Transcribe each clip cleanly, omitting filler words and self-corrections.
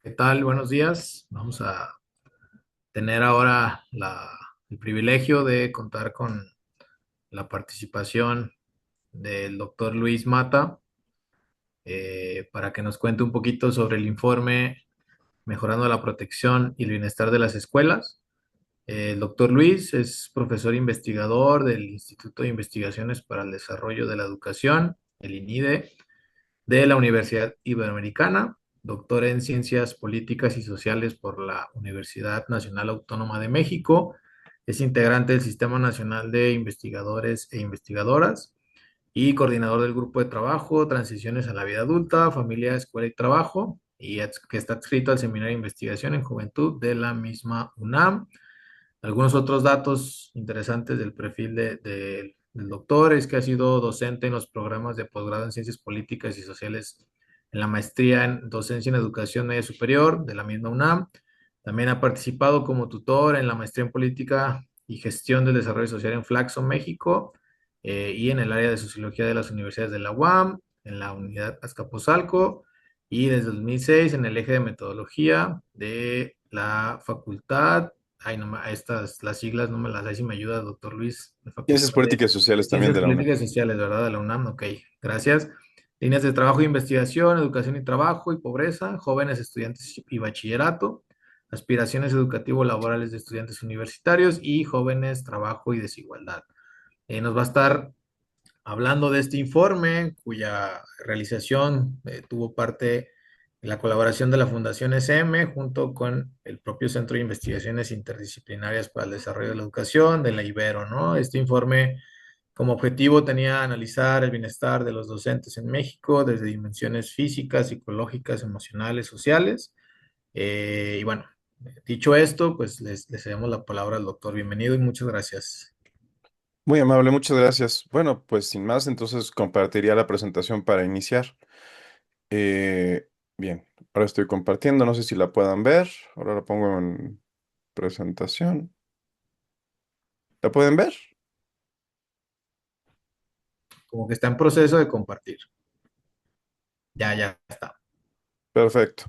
¿Qué tal? Buenos días. Vamos a tener ahora el privilegio de contar con la participación del doctor Luis Mata para que nos cuente un poquito sobre el informe Mejorando la protección y el bienestar de las escuelas. El doctor Luis es profesor investigador del Instituto de Investigaciones para el Desarrollo de la Educación, el INIDE, de la Universidad Iberoamericana, doctor en Ciencias Políticas y Sociales por la Universidad Nacional Autónoma de México, es integrante del Sistema Nacional de Investigadores e Investigadoras y coordinador del grupo de trabajo Transiciones a la Vida Adulta, Familia, Escuela y Trabajo, y que está adscrito al Seminario de Investigación en Juventud de la misma UNAM. Algunos otros datos interesantes del perfil del doctor es que ha sido docente en los programas de posgrado en Ciencias Políticas y Sociales en la maestría en Docencia en Educación Media Superior de la misma UNAM. También ha participado como tutor en la maestría en Política y Gestión del Desarrollo Social en Flaxo, México, y en el área de Sociología de las Universidades de la UAM, en la Unidad Azcapotzalco, y desde 2006 en el eje de metodología de la Facultad. Ay, no, las siglas no me las sé si me ayuda, doctor Luis, de Ciencias Facultad de Políticas y Sociales también Ciencias de la UNAM. Políticas y Sociales, ¿verdad? De la UNAM, ok, gracias. Líneas de trabajo e investigación, educación y trabajo y pobreza, jóvenes estudiantes y bachillerato, aspiraciones educativo-laborales de estudiantes universitarios y jóvenes, trabajo y desigualdad. Nos va a estar hablando de este informe, cuya realización tuvo parte en la colaboración de la Fundación SM junto con el propio Centro de Investigaciones Interdisciplinarias para el Desarrollo de la Educación de la Ibero, ¿no? Este informe como objetivo tenía analizar el bienestar de los docentes en México desde dimensiones físicas, psicológicas, emocionales, sociales. Y bueno, dicho esto, pues les cedemos la palabra al doctor. Bienvenido y muchas gracias. Muy amable, muchas gracias. Bueno, pues sin más, entonces compartiría la presentación para iniciar. Bien, ahora estoy compartiendo, no sé si la puedan ver. Ahora la pongo en presentación. ¿La pueden ver? Como que está en proceso de compartir. Ya está. Perfecto.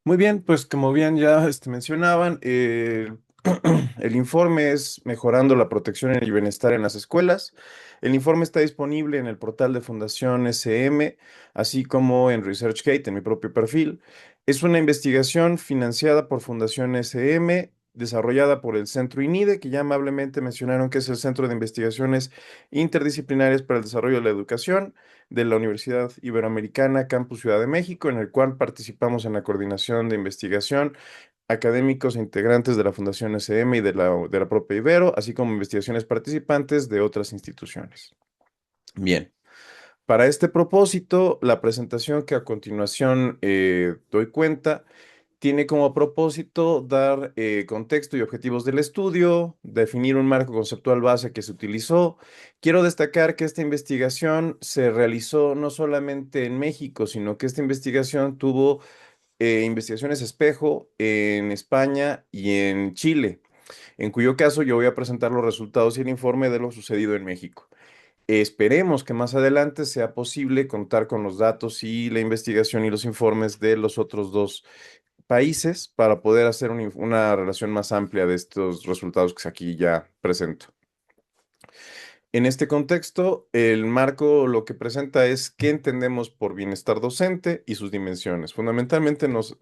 Muy bien, pues como bien ya mencionaban, el informe es Mejorando la protección y el bienestar en las escuelas. El informe está disponible en el portal de Fundación SM, así como en ResearchGate, en mi propio perfil. Es una investigación financiada por Fundación SM, desarrollada por el Centro INIDE, que ya amablemente mencionaron que es el Centro de Investigaciones Interdisciplinarias para el Desarrollo de la Educación de la Universidad Iberoamericana, Campus Ciudad de México, en el cual participamos en la coordinación de investigación, académicos e integrantes de la Fundación SM y de la propia Ibero, así como investigaciones participantes de otras instituciones. Bien. Para este propósito, la presentación que a continuación doy cuenta tiene como propósito dar contexto y objetivos del estudio, definir un marco conceptual base que se utilizó. Quiero destacar que esta investigación se realizó no solamente en México, sino que esta investigación tuvo investigaciones espejo en España y en Chile, en cuyo caso yo voy a presentar los resultados y el informe de lo sucedido en México. Esperemos que más adelante sea posible contar con los datos y la investigación y los informes de los otros dos países para poder hacer una relación más amplia de estos resultados que aquí ya presento. En este contexto, el marco lo que presenta es qué entendemos por bienestar docente y sus dimensiones. Fundamentalmente nos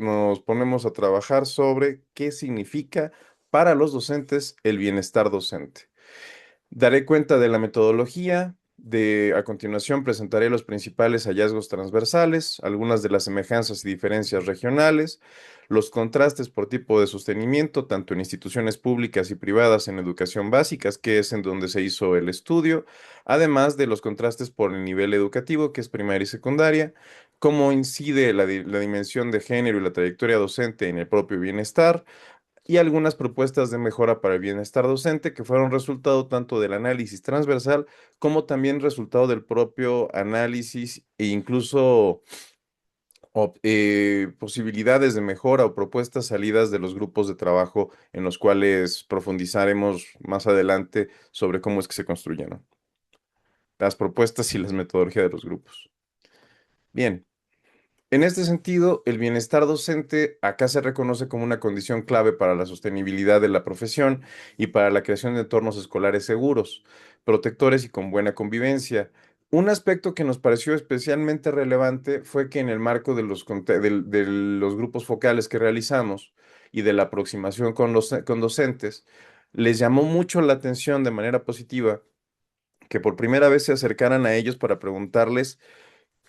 ponemos a trabajar sobre qué significa para los docentes el bienestar docente. Daré cuenta de la metodología. A continuación presentaré los principales hallazgos transversales, algunas de las semejanzas y diferencias regionales, los contrastes por tipo de sostenimiento, tanto en instituciones públicas y privadas en educación básica, que es en donde se hizo el estudio, además de los contrastes por el nivel educativo, que es primaria y secundaria, cómo incide la dimensión de género y la trayectoria docente en el propio bienestar, y algunas propuestas de mejora para el bienestar docente que fueron resultado tanto del análisis transversal como también resultado del propio análisis e incluso posibilidades de mejora o propuestas salidas de los grupos de trabajo en los cuales profundizaremos más adelante sobre cómo es que se construyeron las propuestas y las metodologías de los grupos. Bien. En este sentido, el bienestar docente acá se reconoce como una condición clave para la sostenibilidad de la profesión y para la creación de entornos escolares seguros, protectores y con buena convivencia. Un aspecto que nos pareció especialmente relevante fue que en el marco de de los grupos focales que realizamos y de la aproximación con docentes, les llamó mucho la atención de manera positiva que por primera vez se acercaran a ellos para preguntarles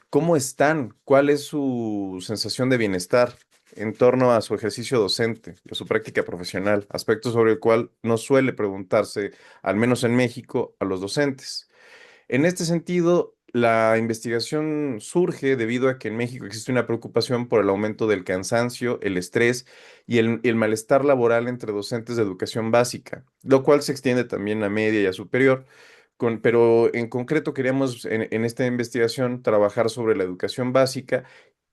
¿cómo están? ¿Cuál es su sensación de bienestar en torno a su ejercicio docente, a su práctica profesional? Aspecto sobre el cual no suele preguntarse, al menos en México, a los docentes. En este sentido, la investigación surge debido a que en México existe una preocupación por el aumento del cansancio, el estrés y el malestar laboral entre docentes de educación básica, lo cual se extiende también a media y a superior. Pero en concreto queríamos en esta investigación trabajar sobre la educación básica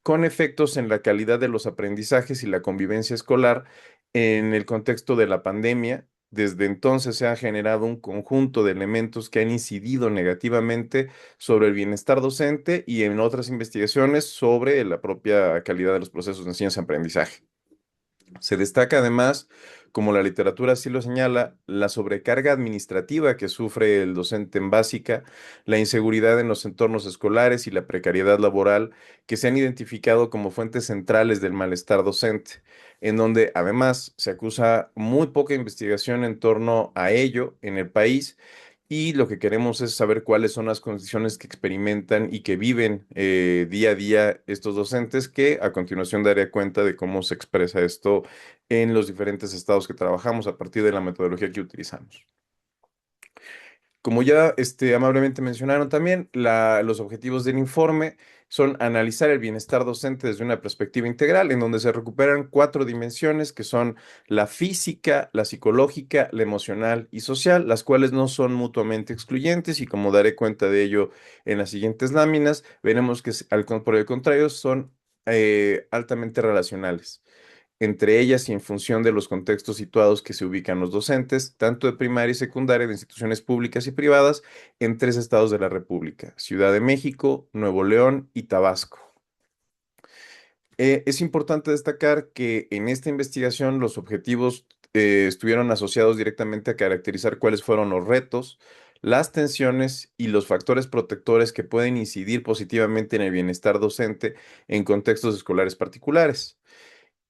con efectos en la calidad de los aprendizajes y la convivencia escolar en el contexto de la pandemia. Desde entonces se ha generado un conjunto de elementos que han incidido negativamente sobre el bienestar docente y en otras investigaciones sobre la propia calidad de los procesos de enseñanza-aprendizaje. Se destaca además, como la literatura así lo señala, la sobrecarga administrativa que sufre el docente en básica, la inseguridad en los entornos escolares y la precariedad laboral que se han identificado como fuentes centrales del malestar docente, en donde además se acusa muy poca investigación en torno a ello en el país y lo que queremos es saber cuáles son las condiciones que experimentan y que viven día a día estos docentes, que a continuación daré cuenta de cómo se expresa esto en los diferentes estados que trabajamos a partir de la metodología que utilizamos. Como ya amablemente mencionaron también, los objetivos del informe son analizar el bienestar docente desde una perspectiva integral, en donde se recuperan cuatro dimensiones que son la física, la psicológica, la emocional y social, las cuales no son mutuamente excluyentes y como daré cuenta de ello en las siguientes láminas, veremos que por el contrario son altamente relacionales entre ellas y en función de los contextos situados que se ubican los docentes, tanto de primaria y secundaria de instituciones públicas y privadas, en tres estados de la República: Ciudad de México, Nuevo León y Tabasco. Es importante destacar que en esta investigación los objetivos estuvieron asociados directamente a caracterizar cuáles fueron los retos, las tensiones y los factores protectores que pueden incidir positivamente en el bienestar docente en contextos escolares particulares.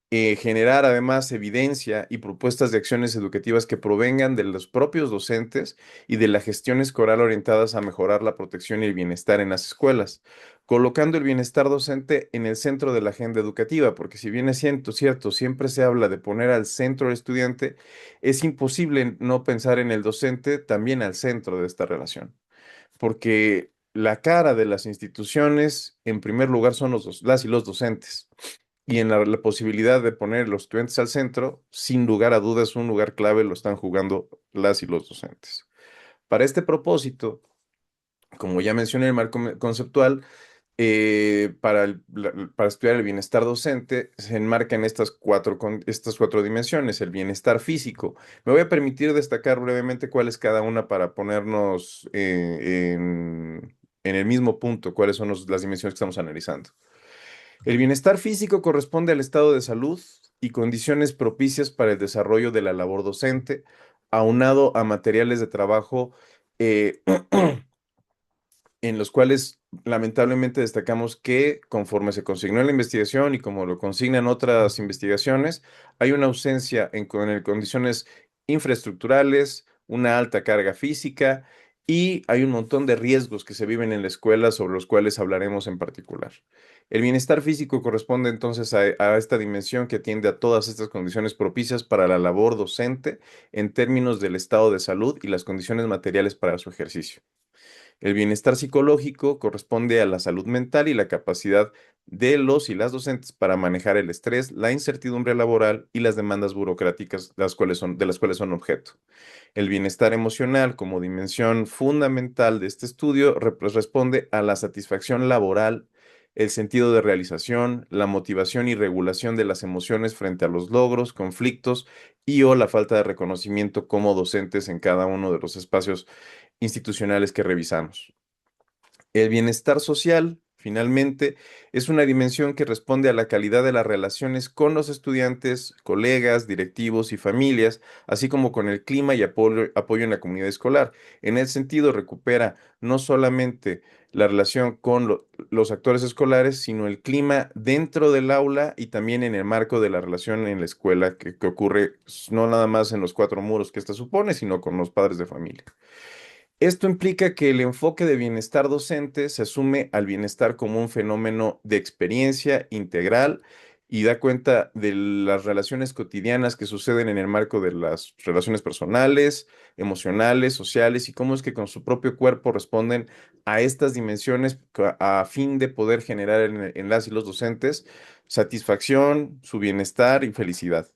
Generar además evidencia y propuestas de acciones educativas que provengan de los propios docentes y de la gestión escolar orientadas a mejorar la protección y el bienestar en las escuelas, colocando el bienestar docente en el centro de la agenda educativa, porque si bien es cierto, siempre se habla de poner al centro al estudiante, es imposible no pensar en el docente también al centro de esta relación, porque la cara de las instituciones, en primer lugar, son las y los docentes. Y en la posibilidad de poner los estudiantes al centro, sin lugar a dudas, un lugar clave lo están jugando las y los docentes. Para este propósito, como ya mencioné, el marco conceptual para estudiar el bienestar docente se enmarca en estas cuatro dimensiones: el bienestar físico. Me voy a permitir destacar brevemente cuál es cada una para ponernos en el mismo punto, cuáles son las dimensiones que estamos analizando. El bienestar físico corresponde al estado de salud y condiciones propicias para el desarrollo de la labor docente, aunado a materiales de trabajo eh, en los cuales lamentablemente destacamos que conforme se consignó en la investigación y como lo consignan otras investigaciones, hay una ausencia en condiciones infraestructurales, una alta carga física y hay un montón de riesgos que se viven en la escuela sobre los cuales hablaremos en particular. El bienestar físico corresponde entonces a esta dimensión que atiende a todas estas condiciones propicias para la labor docente en términos del estado de salud y las condiciones materiales para su ejercicio. El bienestar psicológico corresponde a la salud mental y la capacidad de los y las docentes para manejar el estrés, la incertidumbre laboral y las demandas burocráticas de las cuales son objeto. El bienestar emocional, como dimensión fundamental de este estudio, responde a la satisfacción laboral, el sentido de realización, la motivación y regulación de las emociones frente a los logros, conflictos y o la falta de reconocimiento como docentes en cada uno de los espacios institucionales que revisamos. El bienestar social Finalmente, es una dimensión que responde a la calidad de las relaciones con los estudiantes, colegas, directivos y familias, así como con el clima y apoyo en la comunidad escolar. En ese sentido, recupera no solamente la relación con los actores escolares, sino el clima dentro del aula y también en el marco de la relación en la escuela que ocurre no nada más en los cuatro muros que ésta supone, sino con los padres de familia. Esto implica que el enfoque de bienestar docente se asume al bienestar como un fenómeno de experiencia integral y da cuenta de las relaciones cotidianas que suceden en el marco de las relaciones personales, emocionales, sociales y cómo es que con su propio cuerpo responden a estas dimensiones a fin de poder generar en las y los docentes satisfacción, su bienestar y felicidad.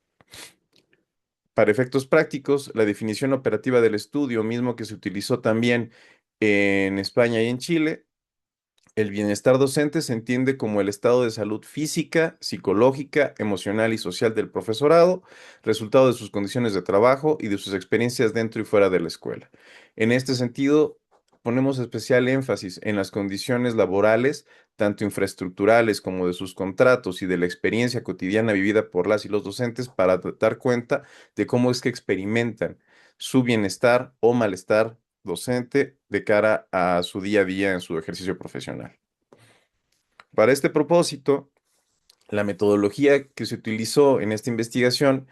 Para efectos prácticos, la definición operativa del estudio, mismo que se utilizó también en España y en Chile, el bienestar docente se entiende como el estado de salud física, psicológica, emocional y social del profesorado, resultado de sus condiciones de trabajo y de sus experiencias dentro y fuera de la escuela. En este sentido, ponemos especial énfasis en las condiciones laborales, tanto infraestructurales como de sus contratos y de la experiencia cotidiana vivida por las y los docentes para dar cuenta de cómo es que experimentan su bienestar o malestar docente de cara a su día a día en su ejercicio profesional. Para este propósito, la metodología que se utilizó en esta investigación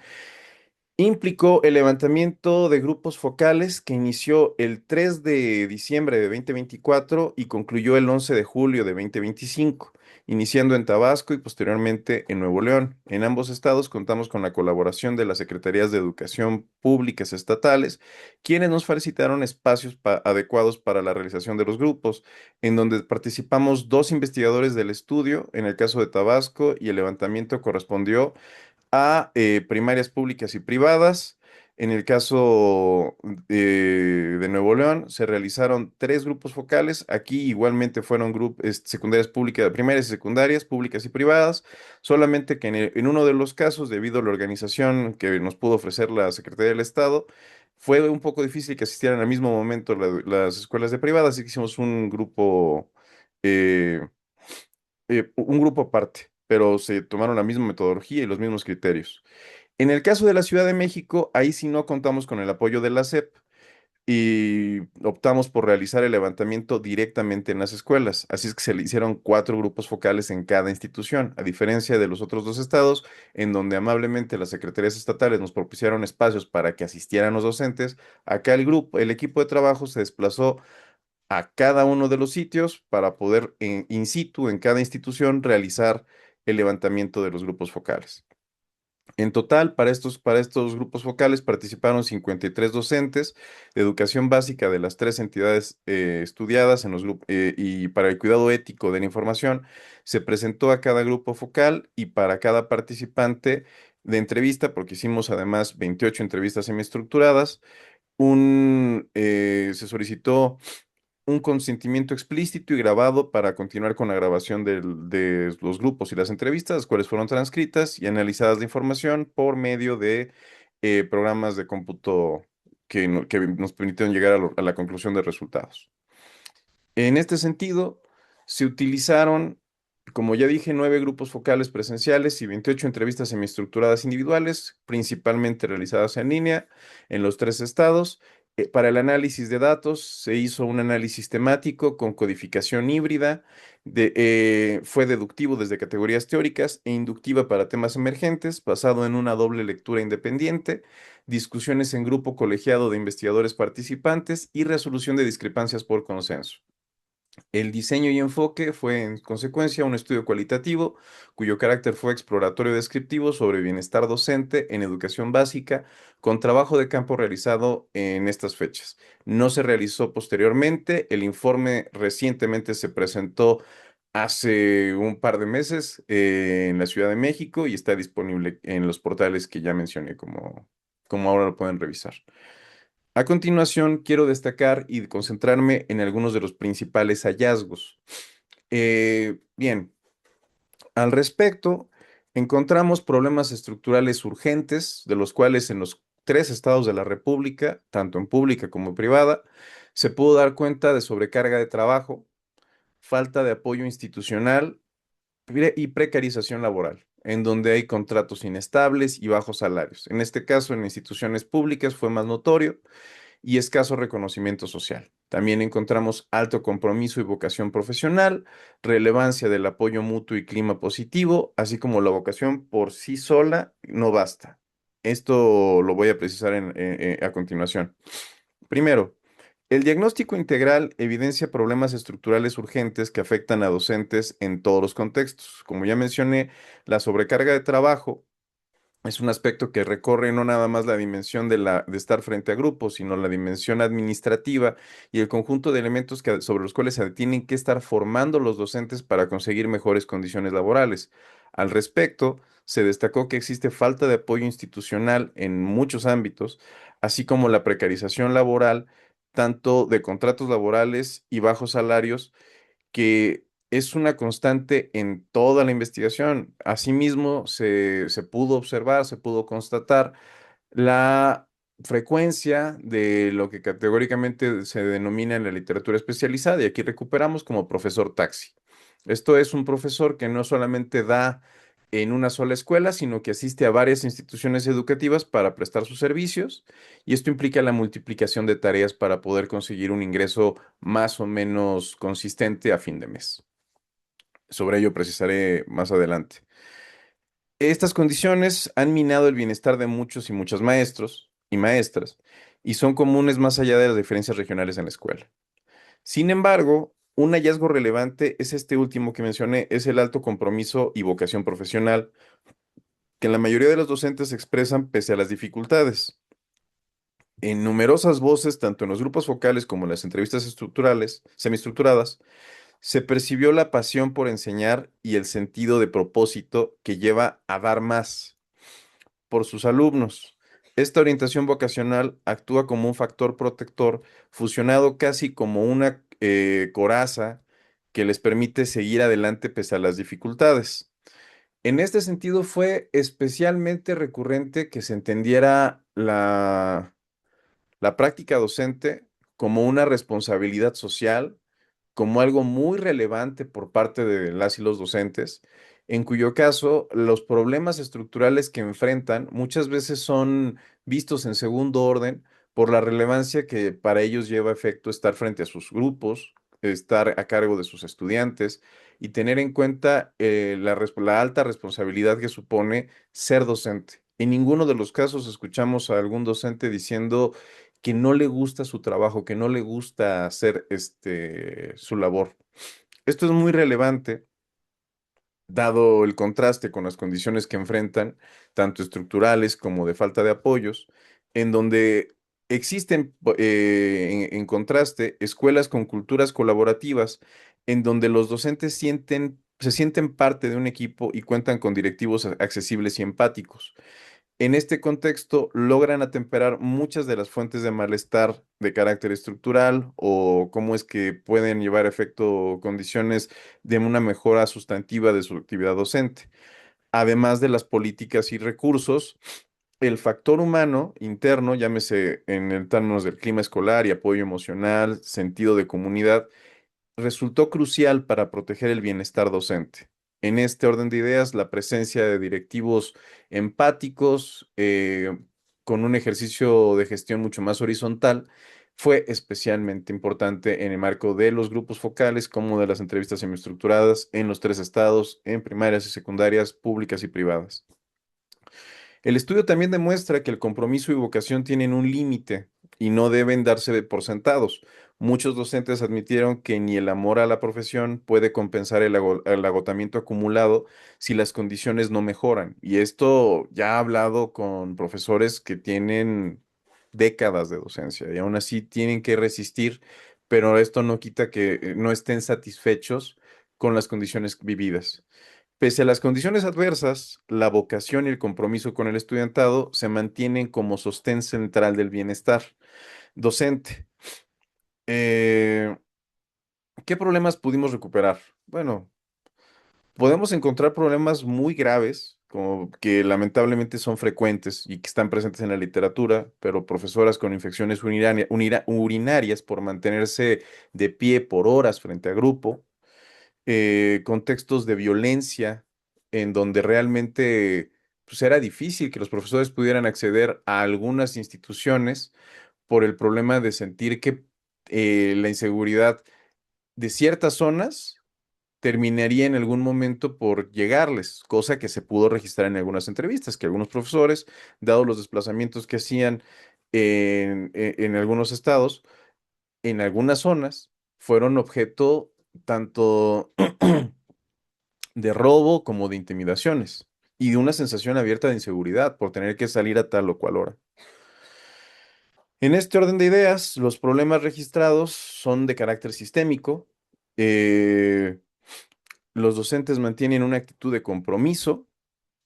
implicó el levantamiento de grupos focales que inició el 3 de diciembre de 2024 y concluyó el 11 de julio de 2025, iniciando en Tabasco y posteriormente en Nuevo León. En ambos estados contamos con la colaboración de las Secretarías de Educación Públicas estatales, quienes nos facilitaron espacios adecuados para la realización de los grupos, en donde participamos dos investigadores del estudio, en el caso de Tabasco, y el levantamiento correspondió a primarias públicas y privadas. En el caso de Nuevo León, se realizaron tres grupos focales. Aquí igualmente fueron grupos secundarias públicas, primarias y secundarias, públicas y privadas. Solamente que en uno de los casos, debido a la organización que nos pudo ofrecer la Secretaría del Estado, fue un poco difícil que asistieran al mismo momento las escuelas de privadas, así que hicimos eh, un grupo aparte, pero se tomaron la misma metodología y los mismos criterios. En el caso de la Ciudad de México, ahí sí no contamos con el apoyo de la SEP y optamos por realizar el levantamiento directamente en las escuelas. Así es que se le hicieron cuatro grupos focales en cada institución, a diferencia de los otros dos estados, en donde amablemente las secretarías estatales nos propiciaron espacios para que asistieran los docentes. Acá el equipo de trabajo se desplazó a cada uno de los sitios para poder in situ en cada institución realizar el levantamiento de los grupos focales. En total, para estos grupos focales participaron 53 docentes de educación básica de las tres entidades estudiadas en y para el cuidado ético de la información, se presentó a cada grupo focal y para cada participante de entrevista, porque hicimos además 28 entrevistas semiestructuradas, se solicitó un consentimiento explícito y grabado para continuar con la grabación de los grupos y las entrevistas, las cuales fueron transcritas y analizadas la información por medio de programas de cómputo que nos permitieron llegar a la conclusión de resultados. En este sentido, se utilizaron, como ya dije, 9 grupos focales presenciales y 28 entrevistas semiestructuradas individuales, principalmente realizadas en línea en los tres estados. Para el análisis de datos se hizo un análisis temático con codificación híbrida, fue deductivo desde categorías teóricas e inductiva para temas emergentes, basado en una doble lectura independiente, discusiones en grupo colegiado de investigadores participantes y resolución de discrepancias por consenso. El diseño y enfoque fue, en consecuencia, un estudio cualitativo cuyo carácter fue exploratorio descriptivo sobre bienestar docente en educación básica, con trabajo de campo realizado en estas fechas. No se realizó posteriormente. El informe recientemente se presentó hace un par de meses en la Ciudad de México y está disponible en los portales que ya mencioné, como ahora lo pueden revisar. A continuación, quiero destacar y concentrarme en algunos de los principales hallazgos. Bien, al respecto, encontramos problemas estructurales urgentes, de los cuales en los tres estados de la República, tanto en pública como en privada, se pudo dar cuenta de sobrecarga de trabajo, falta de apoyo institucional y precarización laboral, en donde hay contratos inestables y bajos salarios. En este caso, en instituciones públicas fue más notorio y escaso reconocimiento social. También encontramos alto compromiso y vocación profesional, relevancia del apoyo mutuo y clima positivo, así como la vocación por sí sola no basta. Esto lo voy a precisar a continuación. Primero, el diagnóstico integral evidencia problemas estructurales urgentes que afectan a docentes en todos los contextos. Como ya mencioné, la sobrecarga de trabajo es un aspecto que recorre no nada más la dimensión de estar frente a grupos, sino la dimensión administrativa y el conjunto de elementos sobre los cuales se tienen que estar formando los docentes para conseguir mejores condiciones laborales. Al respecto, se destacó que existe falta de apoyo institucional en muchos ámbitos, así como la precarización laboral, tanto de contratos laborales y bajos salarios que es una constante en toda la investigación. Asimismo, se pudo observar, se pudo constatar la frecuencia de lo que categóricamente se denomina en la literatura especializada, y aquí recuperamos como profesor taxi. Esto es un profesor que no solamente da en una sola escuela, sino que asiste a varias instituciones educativas para prestar sus servicios, y esto implica la multiplicación de tareas para poder conseguir un ingreso más o menos consistente a fin de mes. Sobre ello precisaré más adelante. Estas condiciones han minado el bienestar de muchos y muchas maestros y maestras y son comunes más allá de las diferencias regionales en la escuela. Sin embargo, un hallazgo relevante es este último que mencioné, es el alto compromiso y vocación profesional que en la mayoría de los docentes expresan pese a las dificultades. En numerosas voces, tanto en los grupos focales como en las entrevistas estructurales, semiestructuradas, se percibió la pasión por enseñar y el sentido de propósito que lleva a dar más por sus alumnos. Esta orientación vocacional actúa como un factor protector, fusionado casi como una coraza que les permite seguir adelante pese a las dificultades. En este sentido, fue especialmente recurrente que se entendiera la práctica docente como una responsabilidad social, como algo muy relevante por parte de las y los docentes, en cuyo caso los problemas estructurales que enfrentan muchas veces son vistos en segundo orden por la relevancia que para ellos lleva efecto estar frente a sus grupos, estar a cargo de sus estudiantes y tener en cuenta la alta responsabilidad que supone ser docente. En ninguno de los casos escuchamos a algún docente diciendo que no le gusta su trabajo, que no le gusta hacer su labor. Esto es muy relevante, dado el contraste con las condiciones que enfrentan, tanto estructurales como de falta de apoyos, en donde existen, en contraste, escuelas con culturas colaborativas, en donde los docentes se sienten parte de un equipo y cuentan con directivos accesibles y empáticos. En este contexto, logran atemperar muchas de las fuentes de malestar de carácter estructural o cómo es que pueden llevar a efecto condiciones de una mejora sustantiva de su actividad docente. Además de las políticas y recursos, el factor humano interno, llámese en el términos del clima escolar y apoyo emocional, sentido de comunidad, resultó crucial para proteger el bienestar docente. En este orden de ideas, la presencia de directivos empáticos, con un ejercicio de gestión mucho más horizontal, fue especialmente importante en el marco de los grupos focales como de las entrevistas semiestructuradas en los tres estados, en primarias y secundarias, públicas y privadas. El estudio también demuestra que el compromiso y vocación tienen un límite y no deben darse por sentados. Muchos docentes admitieron que ni el amor a la profesión puede compensar el agotamiento acumulado si las condiciones no mejoran. Y esto ya ha hablado con profesores que tienen décadas de docencia y aún así tienen que resistir, pero esto no quita que no estén satisfechos con las condiciones vividas. Pese a las condiciones adversas, la vocación y el compromiso con el estudiantado se mantienen como sostén central del bienestar docente. Eh, ¿Qué problemas pudimos recuperar? Bueno, podemos encontrar problemas muy graves, como que lamentablemente son frecuentes y que están presentes en la literatura, pero profesoras con infecciones urinarias por mantenerse de pie por horas frente a grupo, contextos de violencia en donde realmente pues, era difícil que los profesores pudieran acceder a algunas instituciones por el problema de sentir que la inseguridad de ciertas zonas terminaría en algún momento por llegarles, cosa que se pudo registrar en algunas entrevistas, que algunos profesores, dados los desplazamientos que hacían en algunos estados, en algunas zonas, fueron objeto tanto de robo como de intimidaciones y de una sensación abierta de inseguridad por tener que salir a tal o cual hora. En este orden de ideas, los problemas registrados son de carácter sistémico. eh, los docentes mantienen una actitud de compromiso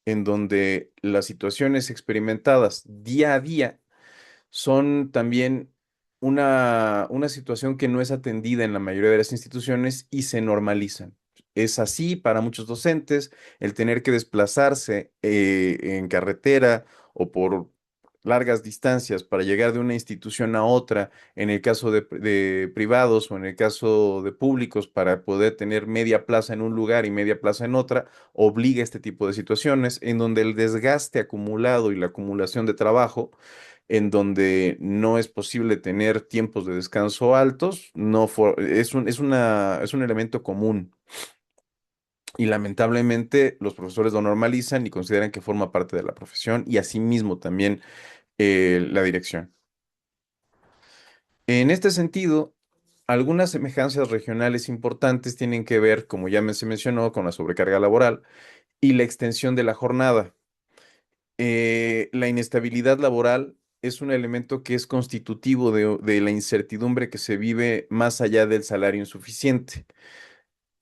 en donde las situaciones experimentadas día a día son también una situación que no es atendida en la mayoría de las instituciones y se normalizan. Es así para muchos docentes el tener que desplazarse en carretera o por largas distancias para llegar de una institución a otra, en el caso de privados o en el caso de públicos, para poder tener media plaza en un lugar y media plaza en otra, obliga a este tipo de situaciones en donde el desgaste acumulado y la acumulación de trabajo en donde no es posible tener tiempos de descanso altos, no es un elemento común y lamentablemente los profesores lo normalizan y consideran que forma parte de la profesión y asimismo también la dirección. En este sentido, algunas semejanzas regionales importantes tienen que ver, como ya se mencionó, con la sobrecarga laboral y la extensión de la jornada. La inestabilidad laboral es un elemento que es constitutivo de la incertidumbre que se vive más allá del salario insuficiente.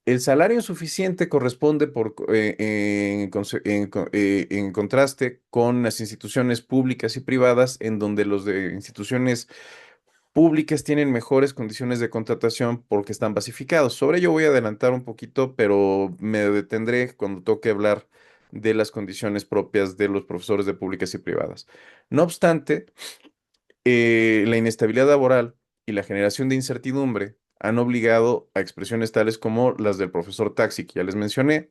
El salario insuficiente corresponde en contraste con las instituciones públicas y privadas, en donde los de instituciones públicas tienen mejores condiciones de contratación porque están basificados. Sobre ello voy a adelantar un poquito, pero me detendré cuando toque hablar de las condiciones propias de los profesores de públicas y privadas. No obstante, la inestabilidad laboral y la generación de incertidumbre han obligado a expresiones tales como las del profesor taxi que ya les mencioné.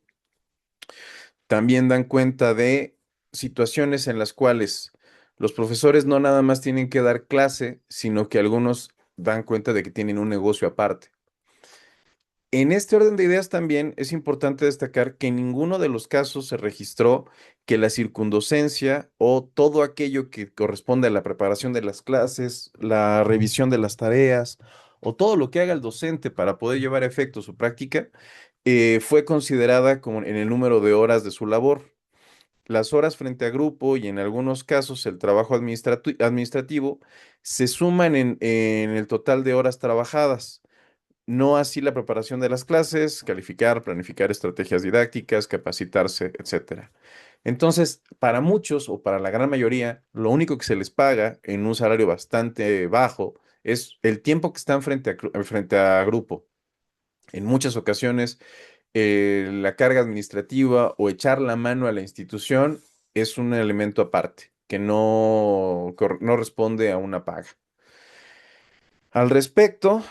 También dan cuenta de situaciones en las cuales los profesores no nada más tienen que dar clase, sino que algunos dan cuenta de que tienen un negocio aparte. En este orden de ideas también es importante destacar que en ninguno de los casos se registró que la circundocencia o todo aquello que corresponde a la preparación de las clases, la revisión de las tareas o todo lo que haga el docente para poder llevar a efecto su práctica, fue considerada como en el número de horas de su labor. Las horas frente a grupo y en algunos casos el trabajo administrativo se suman en el total de horas trabajadas. No así la preparación de las clases, calificar, planificar estrategias didácticas, capacitarse, etcétera. Entonces, para muchos o para la gran mayoría, lo único que se les paga en un salario bastante bajo es el tiempo que están frente a grupo. En muchas ocasiones, la carga administrativa o echar la mano a la institución es un elemento aparte, que no responde a una paga. Al respecto,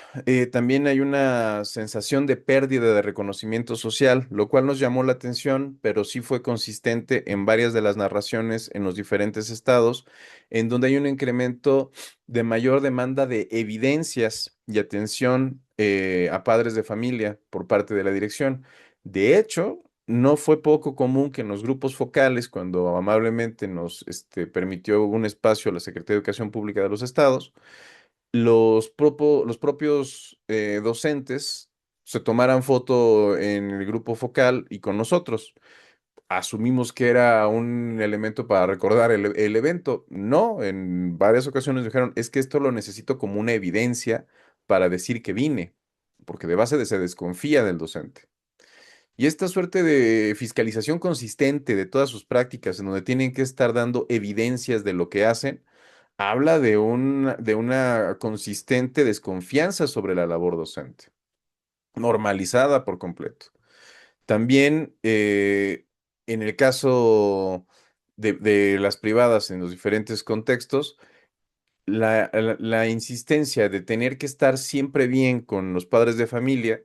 también hay una sensación de pérdida de reconocimiento social, lo cual nos llamó la atención, pero sí fue consistente en varias de las narraciones en los diferentes estados, en donde hay un incremento de mayor demanda de evidencias y atención a padres de familia por parte de la dirección. De hecho, no fue poco común que en los grupos focales, cuando amablemente nos permitió un espacio la Secretaría de Educación Pública de los estados, los propios docentes se tomaran foto en el grupo focal y con nosotros. Asumimos que era un elemento para recordar el evento. No, en varias ocasiones dijeron, es que esto lo necesito como una evidencia para decir que vine, porque de base se desconfía del docente. Y esta suerte de fiscalización consistente de todas sus prácticas, en donde tienen que estar dando evidencias de lo que hacen, habla de una consistente desconfianza sobre la labor docente, normalizada por completo. También en el caso de las privadas en los diferentes contextos, la insistencia de tener que estar siempre bien con los padres de familia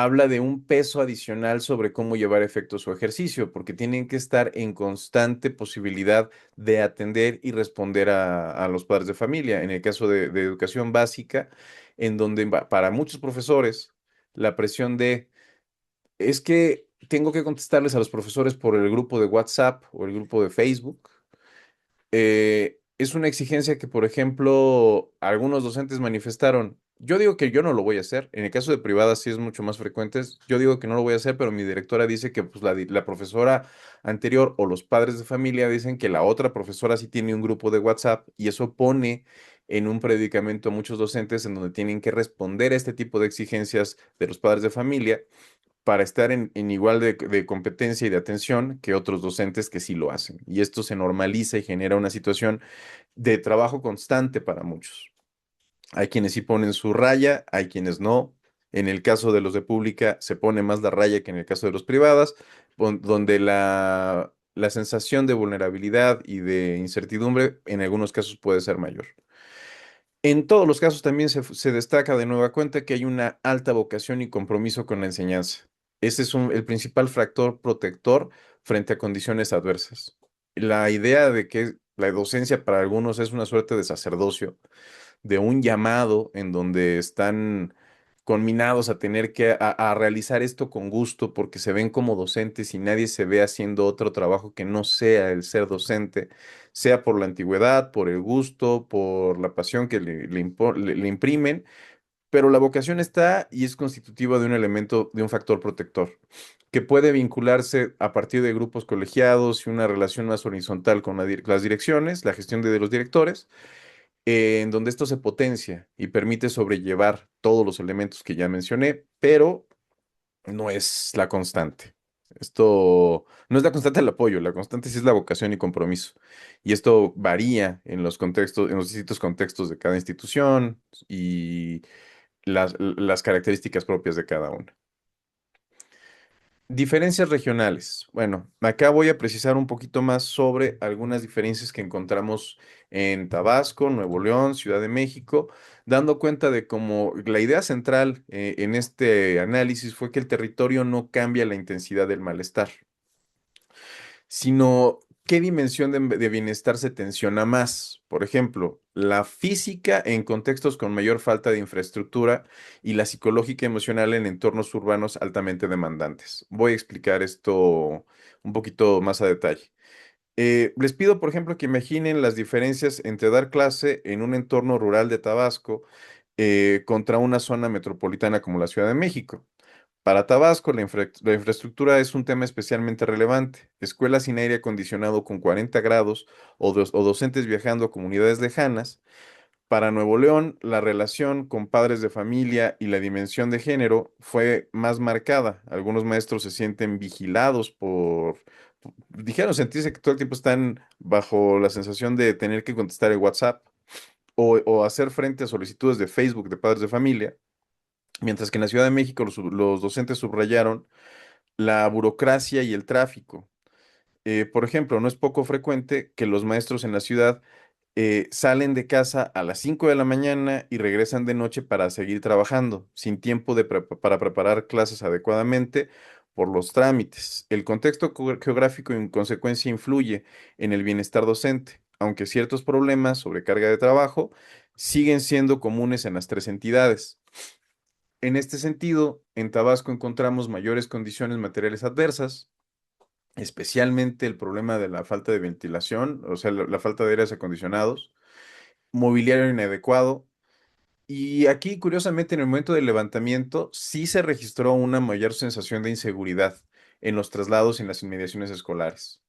habla de un peso adicional sobre cómo llevar a efecto su ejercicio, porque tienen que estar en constante posibilidad de atender y responder a los padres de familia. En el caso de educación básica, en donde para muchos profesores la presión de es que tengo que contestarles a los profesores por el grupo de WhatsApp o el grupo de Facebook. Es una exigencia que, por ejemplo, algunos docentes manifestaron. Yo digo que yo no lo voy a hacer. En el caso de privadas sí es mucho más frecuente. Yo digo que no lo voy a hacer, pero mi directora dice que pues, la profesora anterior o los padres de familia dicen que la otra profesora sí tiene un grupo de WhatsApp y eso pone en un predicamento a muchos docentes en donde tienen que responder a este tipo de exigencias de los padres de familia para estar en igual de competencia y de atención que otros docentes que sí lo hacen. Y esto se normaliza y genera una situación de trabajo constante para muchos. Hay quienes sí ponen su raya, hay quienes no. En el caso de los de pública se pone más la raya que en el caso de los privadas, donde la sensación de vulnerabilidad y de incertidumbre en algunos casos puede ser mayor. En todos los casos también se destaca de nueva cuenta que hay una alta vocación y compromiso con la enseñanza. Ese es el principal factor protector frente a condiciones adversas. La idea de que la docencia para algunos es una suerte de sacerdocio, de un llamado en donde están conminados a tener que a realizar esto con gusto porque se ven como docentes y nadie se ve haciendo otro trabajo que no sea el ser docente, sea por la antigüedad, por el gusto, por la pasión que le imprimen, pero la vocación está y es constitutiva de un elemento, de un factor protector que puede vincularse a partir de grupos colegiados y una relación más horizontal con las direcciones, la gestión de los directores, en donde esto se potencia y permite sobrellevar todos los elementos que ya mencioné, pero no es la constante. Esto no es la constante del apoyo, la constante sí es la vocación y compromiso. Y esto varía en los contextos, en los distintos contextos de cada institución y las características propias de cada una. Diferencias regionales. Bueno, acá voy a precisar un poquito más sobre algunas diferencias que encontramos en Tabasco, Nuevo León, Ciudad de México, dando cuenta de cómo la idea central en este análisis fue que el territorio no cambia la intensidad del malestar, sino qué dimensión de bienestar se tensiona más. Por ejemplo, la física en contextos con mayor falta de infraestructura y la psicológica emocional en entornos urbanos altamente demandantes. Voy a explicar esto un poquito más a detalle. Les pido, por ejemplo, que imaginen las diferencias entre dar clase en un entorno rural de Tabasco contra una zona metropolitana como la Ciudad de México. Para Tabasco, la infraestructura es un tema especialmente relevante. Escuelas sin aire acondicionado con 40 grados o docentes viajando a comunidades lejanas. Para Nuevo León, la relación con padres de familia y la dimensión de género fue más marcada. Algunos maestros se sienten vigilados dijeron sentirse que todo el tiempo están bajo la sensación de tener que contestar el WhatsApp o hacer frente a solicitudes de Facebook de padres de familia. Mientras que en la Ciudad de México los docentes subrayaron la burocracia y el tráfico. Por ejemplo, no es poco frecuente que los maestros en la ciudad salen de casa a las 5 de la mañana y regresan de noche para seguir trabajando, sin tiempo para preparar clases adecuadamente por los trámites. El contexto geográfico en consecuencia influye en el bienestar docente, aunque ciertos problemas, sobrecarga de trabajo, siguen siendo comunes en las tres entidades. En este sentido, en Tabasco encontramos mayores condiciones materiales adversas, especialmente el problema de la falta de ventilación, o sea, la falta de aires acondicionados, mobiliario inadecuado. Y aquí, curiosamente, en el momento del levantamiento, sí se registró una mayor sensación de inseguridad en los traslados y en las inmediaciones escolares.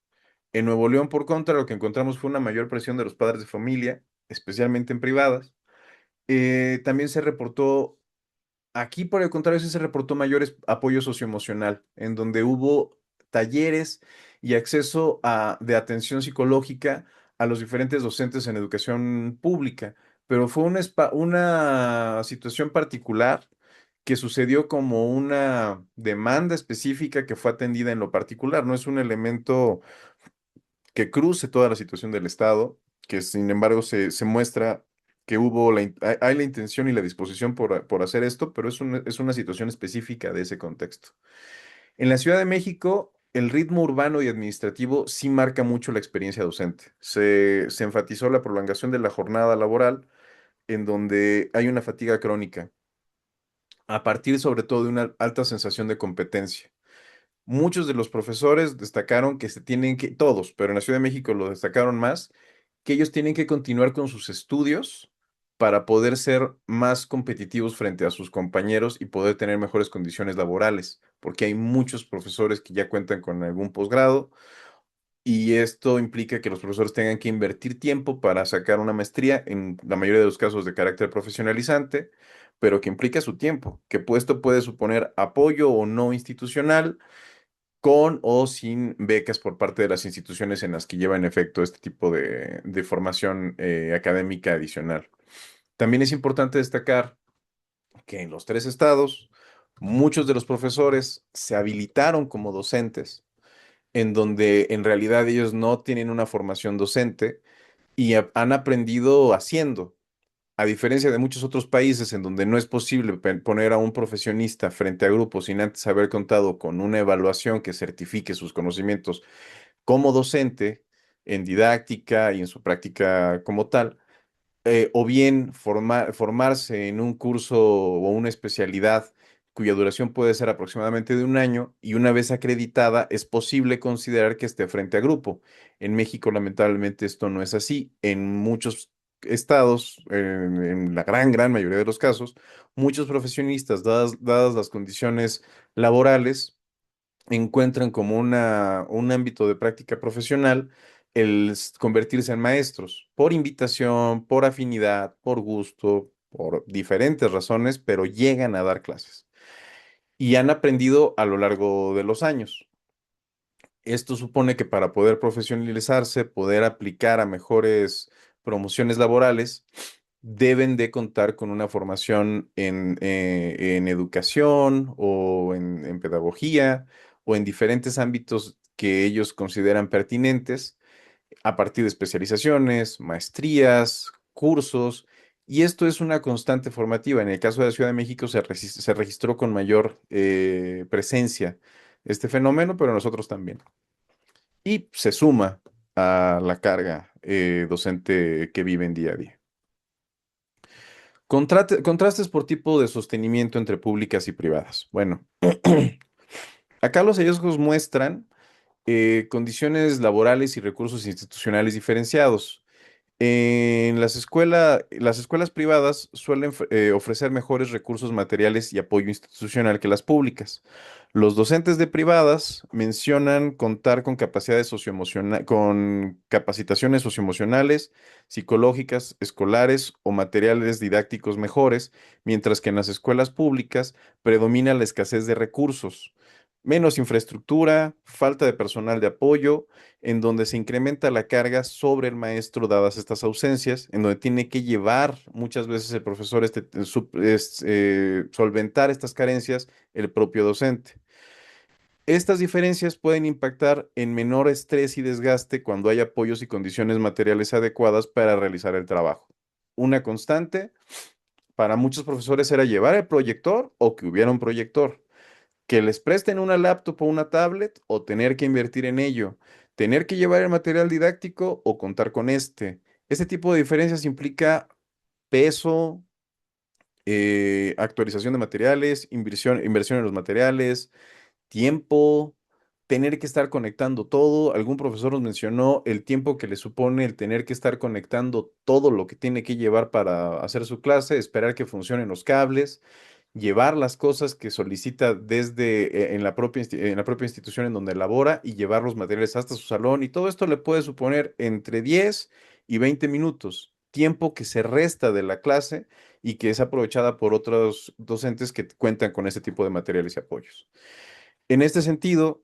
En Nuevo León, por contra, lo que encontramos fue una mayor presión de los padres de familia, especialmente en privadas. También se reportó. Aquí, por el contrario, sí se reportó mayores apoyo socioemocional, en donde hubo talleres y acceso de atención psicológica a los diferentes docentes en educación pública, pero fue una situación particular que sucedió como una demanda específica que fue atendida en lo particular. No es un elemento que cruce toda la situación del Estado, que sin embargo se muestra que hay la intención y la disposición por hacer esto, pero es una situación específica de ese contexto. En la Ciudad de México, el ritmo urbano y administrativo sí marca mucho la experiencia docente. Se enfatizó la prolongación de la jornada laboral, en donde hay una fatiga crónica, a partir sobre todo de una alta sensación de competencia. Muchos de los profesores destacaron que todos, pero en la Ciudad de México lo destacaron más, que ellos tienen que continuar con sus estudios para poder ser más competitivos frente a sus compañeros y poder tener mejores condiciones laborales, porque hay muchos profesores que ya cuentan con algún posgrado y esto implica que los profesores tengan que invertir tiempo para sacar una maestría, en la mayoría de los casos de carácter profesionalizante, pero que implica su tiempo, que esto puede suponer apoyo o no institucional con o sin becas por parte de las instituciones en las que lleva en efecto este tipo de formación académica adicional. También es importante destacar que en los tres estados, muchos de los profesores se habilitaron como docentes, en donde en realidad ellos no tienen una formación docente y han aprendido haciendo. A diferencia de muchos otros países en donde no es posible poner a un profesionista frente a grupos sin antes haber contado con una evaluación que certifique sus conocimientos como docente en didáctica y en su práctica como tal, o bien formarse en un curso o una especialidad cuya duración puede ser aproximadamente de un año y una vez acreditada es posible considerar que esté frente a grupo. En México, lamentablemente, esto no es así. En muchos estados, en la gran mayoría de los casos, muchos profesionistas, dadas las condiciones laborales, encuentran como un ámbito de práctica profesional convertirse en maestros, por invitación, por afinidad, por gusto, por diferentes razones, pero llegan a dar clases y han aprendido a lo largo de los años. Esto supone que para poder profesionalizarse, poder aplicar a mejores promociones laborales, deben de contar con una formación en educación o en pedagogía o en diferentes ámbitos que ellos consideran pertinentes a partir de especializaciones, maestrías, cursos, y esto es una constante formativa. En el caso de la Ciudad de México se registró con mayor presencia este fenómeno, pero nosotros también. Y se suma a la carga docente que viven día a día. Contrastes por tipo de sostenimiento entre públicas y privadas. Bueno, acá los hallazgos muestran condiciones laborales y recursos institucionales diferenciados. En las escuelas privadas suelen ofrecer mejores recursos materiales y apoyo institucional que las públicas. Los docentes de privadas mencionan contar con con capacitaciones socioemocionales, psicológicas, escolares o materiales didácticos mejores, mientras que en las escuelas públicas predomina la escasez de recursos, menos infraestructura, falta de personal de apoyo en donde se incrementa la carga sobre el maestro dadas estas ausencias, en donde tiene que llevar muchas veces el profesor solventar estas carencias el propio docente. Estas diferencias pueden impactar en menor estrés y desgaste cuando hay apoyos y condiciones materiales adecuadas para realizar el trabajo. Una constante para muchos profesores era llevar el proyector o que hubiera un proyector, que les presten una laptop o una tablet o tener que invertir en ello, tener que llevar el material didáctico o contar con este. Este tipo de diferencias implica peso, actualización de materiales, inversión en los materiales, tiempo, tener que estar conectando todo. Algún profesor nos mencionó el tiempo que le supone el tener que estar conectando todo lo que tiene que llevar para hacer su clase, esperar que funcionen los cables, llevar las cosas que solicita desde en la propia institución en donde labora y llevar los materiales hasta su salón. Y todo esto le puede suponer entre 10 y 20 minutos, tiempo que se resta de la clase y que es aprovechada por otros docentes que cuentan con ese tipo de materiales y apoyos. En este sentido,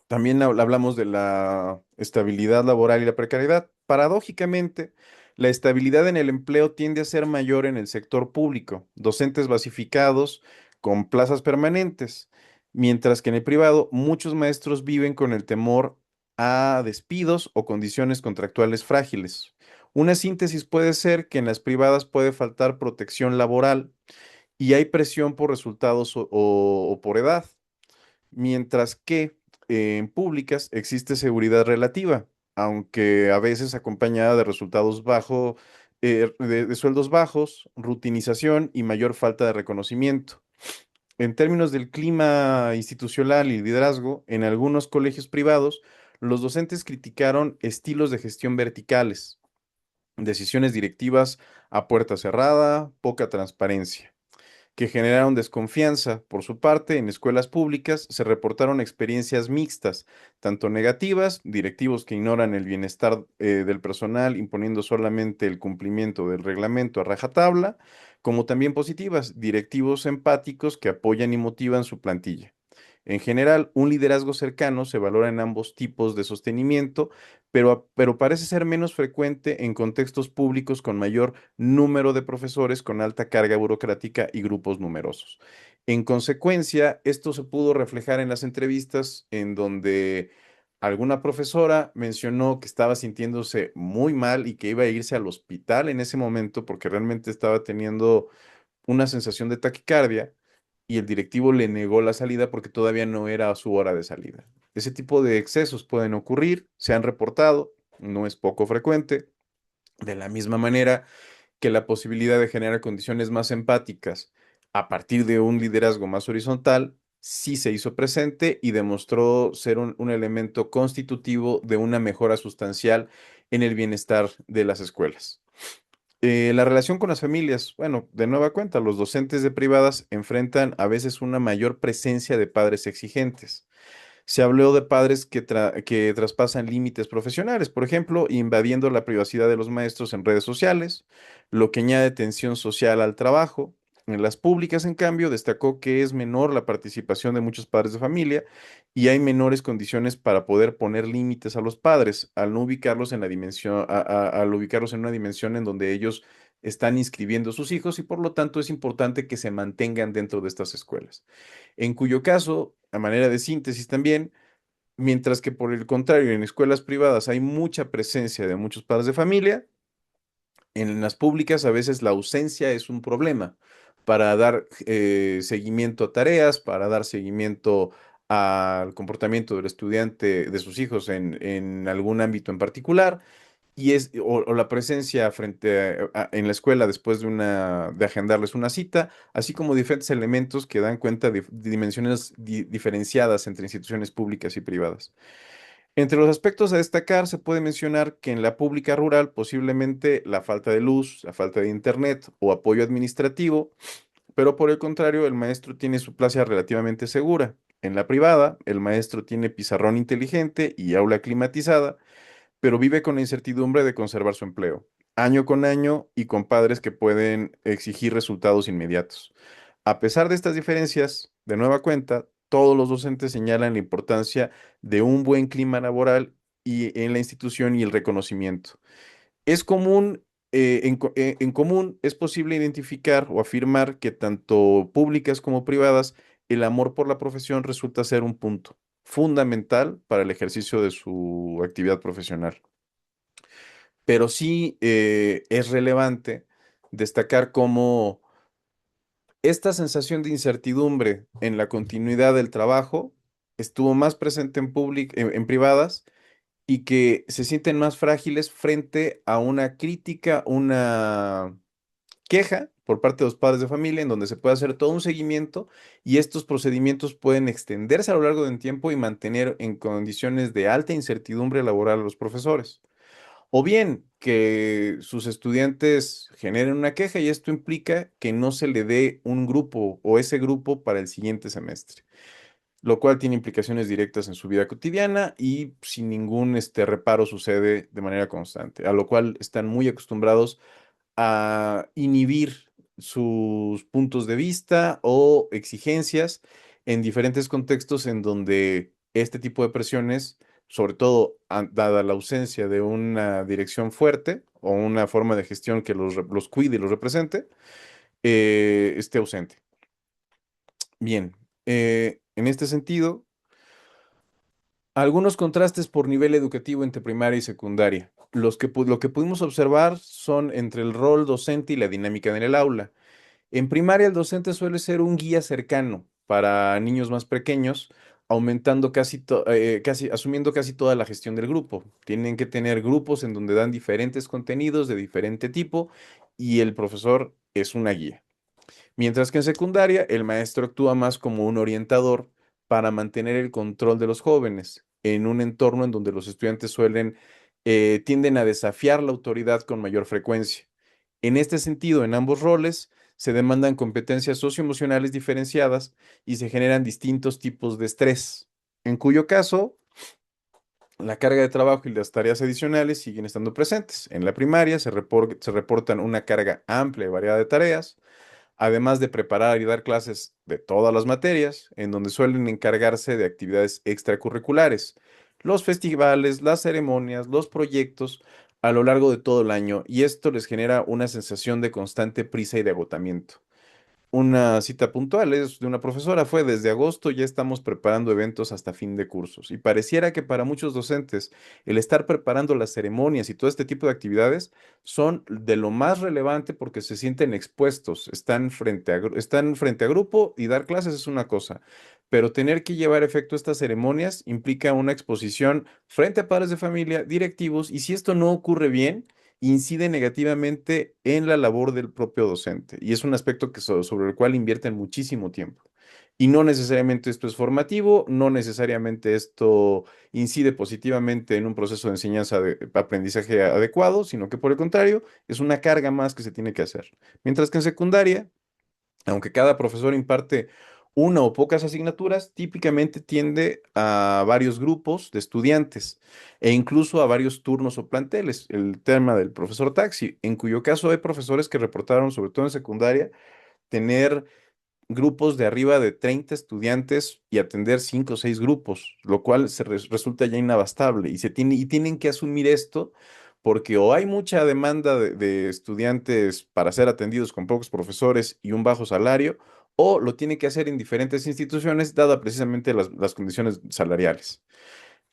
también hablamos de la estabilidad laboral y la precariedad. Paradójicamente, la estabilidad en el empleo tiende a ser mayor en el sector público, docentes basificados con plazas permanentes, mientras que en el privado muchos maestros viven con el temor a despidos o condiciones contractuales frágiles. Una síntesis puede ser que en las privadas puede faltar protección laboral y hay presión por resultados o por edad, mientras que en públicas existe seguridad relativa, aunque a veces acompañada de resultados bajos, de sueldos bajos, rutinización y mayor falta de reconocimiento. En términos del clima institucional y liderazgo, en algunos colegios privados, los docentes criticaron estilos de gestión verticales, decisiones directivas a puerta cerrada, poca transparencia que generaron desconfianza. Por su parte, en escuelas públicas se reportaron experiencias mixtas, tanto negativas, directivos que ignoran el bienestar del personal imponiendo solamente el cumplimiento del reglamento a rajatabla, como también positivas, directivos empáticos que apoyan y motivan su plantilla. En general, un liderazgo cercano se valora en ambos tipos de sostenimiento, pero parece ser menos frecuente en contextos públicos con mayor número de profesores con alta carga burocrática y grupos numerosos. En consecuencia, esto se pudo reflejar en las entrevistas en donde alguna profesora mencionó que estaba sintiéndose muy mal y que iba a irse al hospital en ese momento porque realmente estaba teniendo una sensación de taquicardia y el directivo le negó la salida porque todavía no era su hora de salida. Ese tipo de excesos pueden ocurrir, se han reportado, no es poco frecuente. De la misma manera que la posibilidad de generar condiciones más empáticas a partir de un liderazgo más horizontal sí se hizo presente y demostró ser un elemento constitutivo de una mejora sustancial en el bienestar de las escuelas. La relación con las familias, bueno, de nueva cuenta, los docentes de privadas enfrentan a veces una mayor presencia de padres exigentes. Se habló de padres que traspasan límites profesionales, por ejemplo, invadiendo la privacidad de los maestros en redes sociales, lo que añade tensión social al trabajo. En las públicas, en cambio, destacó que es menor la participación de muchos padres de familia y hay menores condiciones para poder poner límites a los padres al no ubicarlos en la dimensión, al ubicarlos en una dimensión en donde ellos están inscribiendo a sus hijos y por lo tanto es importante que se mantengan dentro de estas escuelas. En cuyo caso, a manera de síntesis también, mientras que por el contrario, en escuelas privadas hay mucha presencia de muchos padres de familia, en las públicas a veces la ausencia es un problema para dar seguimiento a tareas, para dar seguimiento al comportamiento del estudiante, de sus hijos en algún ámbito en particular o la presencia en la escuela después de agendarles una cita, así como diferentes elementos que dan cuenta de dimensiones diferenciadas entre instituciones públicas y privadas. Entre los aspectos a destacar se puede mencionar que en la pública rural posiblemente la falta de luz, la falta de internet o apoyo administrativo, pero por el contrario el maestro tiene su plaza relativamente segura. En la privada, el maestro tiene pizarrón inteligente y aula climatizada, pero vive con la incertidumbre de conservar su empleo, año con año y con padres que pueden exigir resultados inmediatos. A pesar de estas diferencias, de nueva cuenta, todos los docentes señalan la importancia de un buen clima laboral y en la institución y el reconocimiento. Es común, en común, es posible identificar o afirmar que tanto públicas como privadas, el amor por la profesión resulta ser un punto fundamental para el ejercicio de su actividad profesional. Pero sí es relevante destacar cómo esta sensación de incertidumbre en la continuidad del trabajo estuvo más presente en privadas y que se sienten más frágiles frente a una crítica, una queja por parte de los padres de familia, en donde se puede hacer todo un seguimiento y estos procedimientos pueden extenderse a lo largo del tiempo y mantener en condiciones de alta incertidumbre laboral a los profesores. O bien que sus estudiantes generen una queja y esto implica que no se le dé un grupo o ese grupo para el siguiente semestre, lo cual tiene implicaciones directas en su vida cotidiana y sin ningún reparo sucede de manera constante, a lo cual están muy acostumbrados a inhibir sus puntos de vista o exigencias en diferentes contextos en donde este tipo de presiones, sobre todo dada la ausencia de una dirección fuerte o una forma de gestión que los cuide y los represente, esté ausente. Bien, en este sentido, Algunos contrastes por nivel educativo entre primaria y secundaria. Lo que pudimos observar son entre el rol docente y la dinámica en el aula. En primaria, el docente suele ser un guía cercano para niños más pequeños, aumentando asumiendo casi toda la gestión del grupo. Tienen que tener grupos en donde dan diferentes contenidos de diferente tipo y el profesor es una guía. Mientras que en secundaria, el maestro actúa más como un orientador para mantener el control de los jóvenes en un entorno en donde los estudiantes tienden a desafiar la autoridad con mayor frecuencia. En este sentido, en ambos roles se demandan competencias socioemocionales diferenciadas y se generan distintos tipos de estrés, en cuyo caso la carga de trabajo y las tareas adicionales siguen estando presentes. En la primaria se reportan una carga amplia y variada de tareas, además de preparar y dar clases de todas las materias, en donde suelen encargarse de actividades extracurriculares, los festivales, las ceremonias, los proyectos a lo largo de todo el año, y esto les genera una sensación de constante prisa y de agotamiento. Una cita puntual es de una profesora, fue desde agosto ya estamos preparando eventos hasta fin de cursos y pareciera que para muchos docentes el estar preparando las ceremonias y todo este tipo de actividades son de lo más relevante porque se sienten expuestos, están frente a grupo y dar clases es una cosa, pero tener que llevar efecto estas ceremonias implica una exposición frente a padres de familia, directivos, y si esto no ocurre bien, incide negativamente en la labor del propio docente y es un aspecto sobre el cual invierten muchísimo tiempo. Y no necesariamente esto es formativo, no necesariamente esto incide positivamente en un proceso de enseñanza de aprendizaje adecuado, sino que por el contrario, es una carga más que se tiene que hacer. Mientras que en secundaria, aunque cada profesor imparte una o pocas asignaturas, típicamente tiende a varios grupos de estudiantes e incluso a varios turnos o planteles, el tema del profesor taxi, en cuyo caso hay profesores que reportaron, sobre todo en secundaria, tener grupos de arriba de 30 estudiantes y atender 5 o 6 grupos, lo cual resulta ya inabastable y tienen que asumir esto porque o hay mucha demanda de estudiantes para ser atendidos con pocos profesores y un bajo salario, o lo tienen que hacer en diferentes instituciones, dada precisamente las condiciones salariales.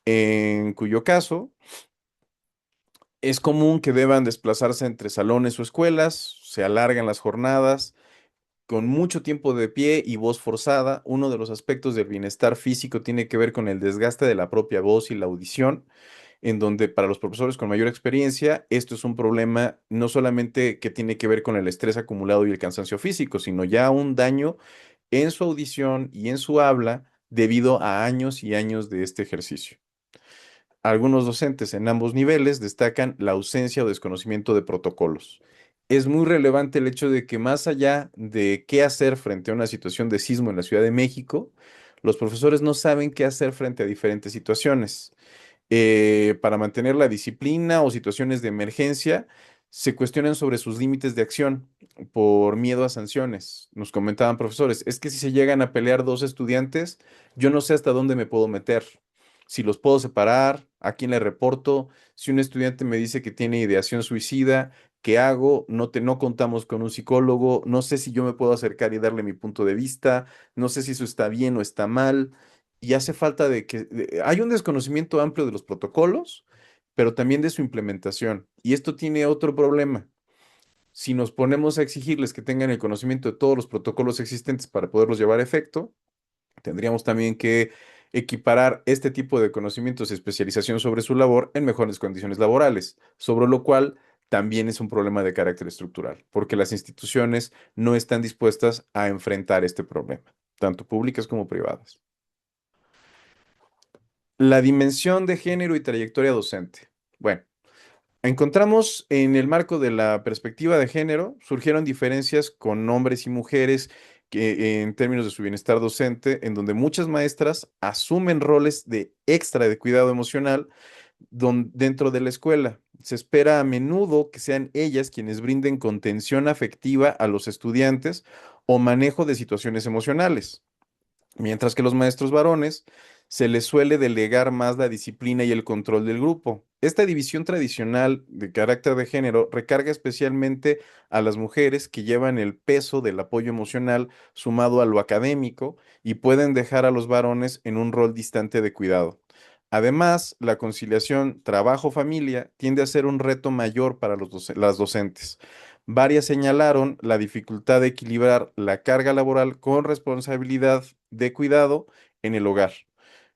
En cuyo caso, es común que deban desplazarse entre salones o escuelas, se alargan las jornadas con mucho tiempo de pie y voz forzada. Uno de los aspectos del bienestar físico tiene que ver con el desgaste de la propia voz y la audición, en donde para los profesores con mayor experiencia, esto es un problema no solamente que tiene que ver con el estrés acumulado y el cansancio físico, sino ya un daño en su audición y en su habla debido a años y años de este ejercicio. Algunos docentes en ambos niveles destacan la ausencia o desconocimiento de protocolos. Es muy relevante el hecho de que más allá de qué hacer frente a una situación de sismo en la Ciudad de México, los profesores no saben qué hacer frente a diferentes situaciones. Para mantener la disciplina o situaciones de emergencia, se cuestionan sobre sus límites de acción por miedo a sanciones. Nos comentaban profesores, es que si se llegan a pelear dos estudiantes, yo no sé hasta dónde me puedo meter, si los puedo separar, a quién le reporto, si un estudiante me dice que tiene ideación suicida, ¿qué hago? No contamos con un psicólogo, no sé si yo me puedo acercar y darle mi punto de vista, no sé si eso está bien o está mal, y hace falta hay un desconocimiento amplio de los protocolos, pero también de su implementación. Y esto tiene otro problema. Si nos ponemos a exigirles que tengan el conocimiento de todos los protocolos existentes para poderlos llevar a efecto, tendríamos también que equiparar este tipo de conocimientos y especialización sobre su labor en mejores condiciones laborales, sobre lo cual también es un problema de carácter estructural, porque las instituciones no están dispuestas a enfrentar este problema, tanto públicas como privadas. La dimensión de género y trayectoria docente. Bueno, encontramos en el marco de la perspectiva de género, surgieron diferencias con hombres y mujeres en términos de su bienestar docente, en donde muchas maestras asumen roles de extra de cuidado emocional dentro de la escuela. Se espera a menudo que sean ellas quienes brinden contención afectiva a los estudiantes o manejo de situaciones emocionales. Mientras que los maestros varones se les suele delegar más la disciplina y el control del grupo. Esta división tradicional de carácter de género recarga especialmente a las mujeres que llevan el peso del apoyo emocional sumado a lo académico y pueden dejar a los varones en un rol distante de cuidado. Además, la conciliación trabajo-familia tiende a ser un reto mayor para las docentes. Varias señalaron la dificultad de equilibrar la carga laboral con responsabilidad de cuidado en el hogar.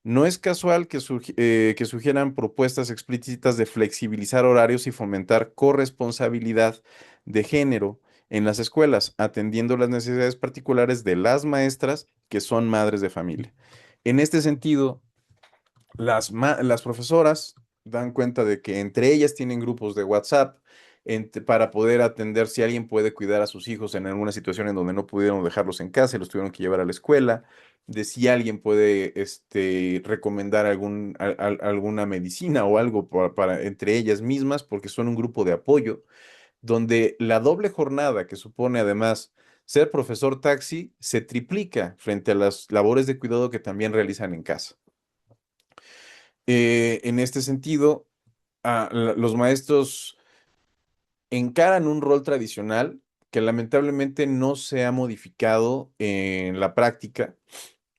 No es casual que sugieran propuestas explícitas de flexibilizar horarios y fomentar corresponsabilidad de género en las escuelas, atendiendo las necesidades particulares de las maestras que son madres de familia. En este sentido, las profesoras dan cuenta de que entre ellas tienen grupos de WhatsApp para poder atender si alguien puede cuidar a sus hijos en alguna situación en donde no pudieron dejarlos en casa y los tuvieron que llevar a la escuela, de si alguien puede recomendar alguna medicina o algo entre ellas mismas, porque son un grupo de apoyo, donde la doble jornada que supone además ser profesor taxi se triplica frente a las labores de cuidado que también realizan en casa. En este sentido, los maestros encaran un rol tradicional que lamentablemente no se ha modificado en la práctica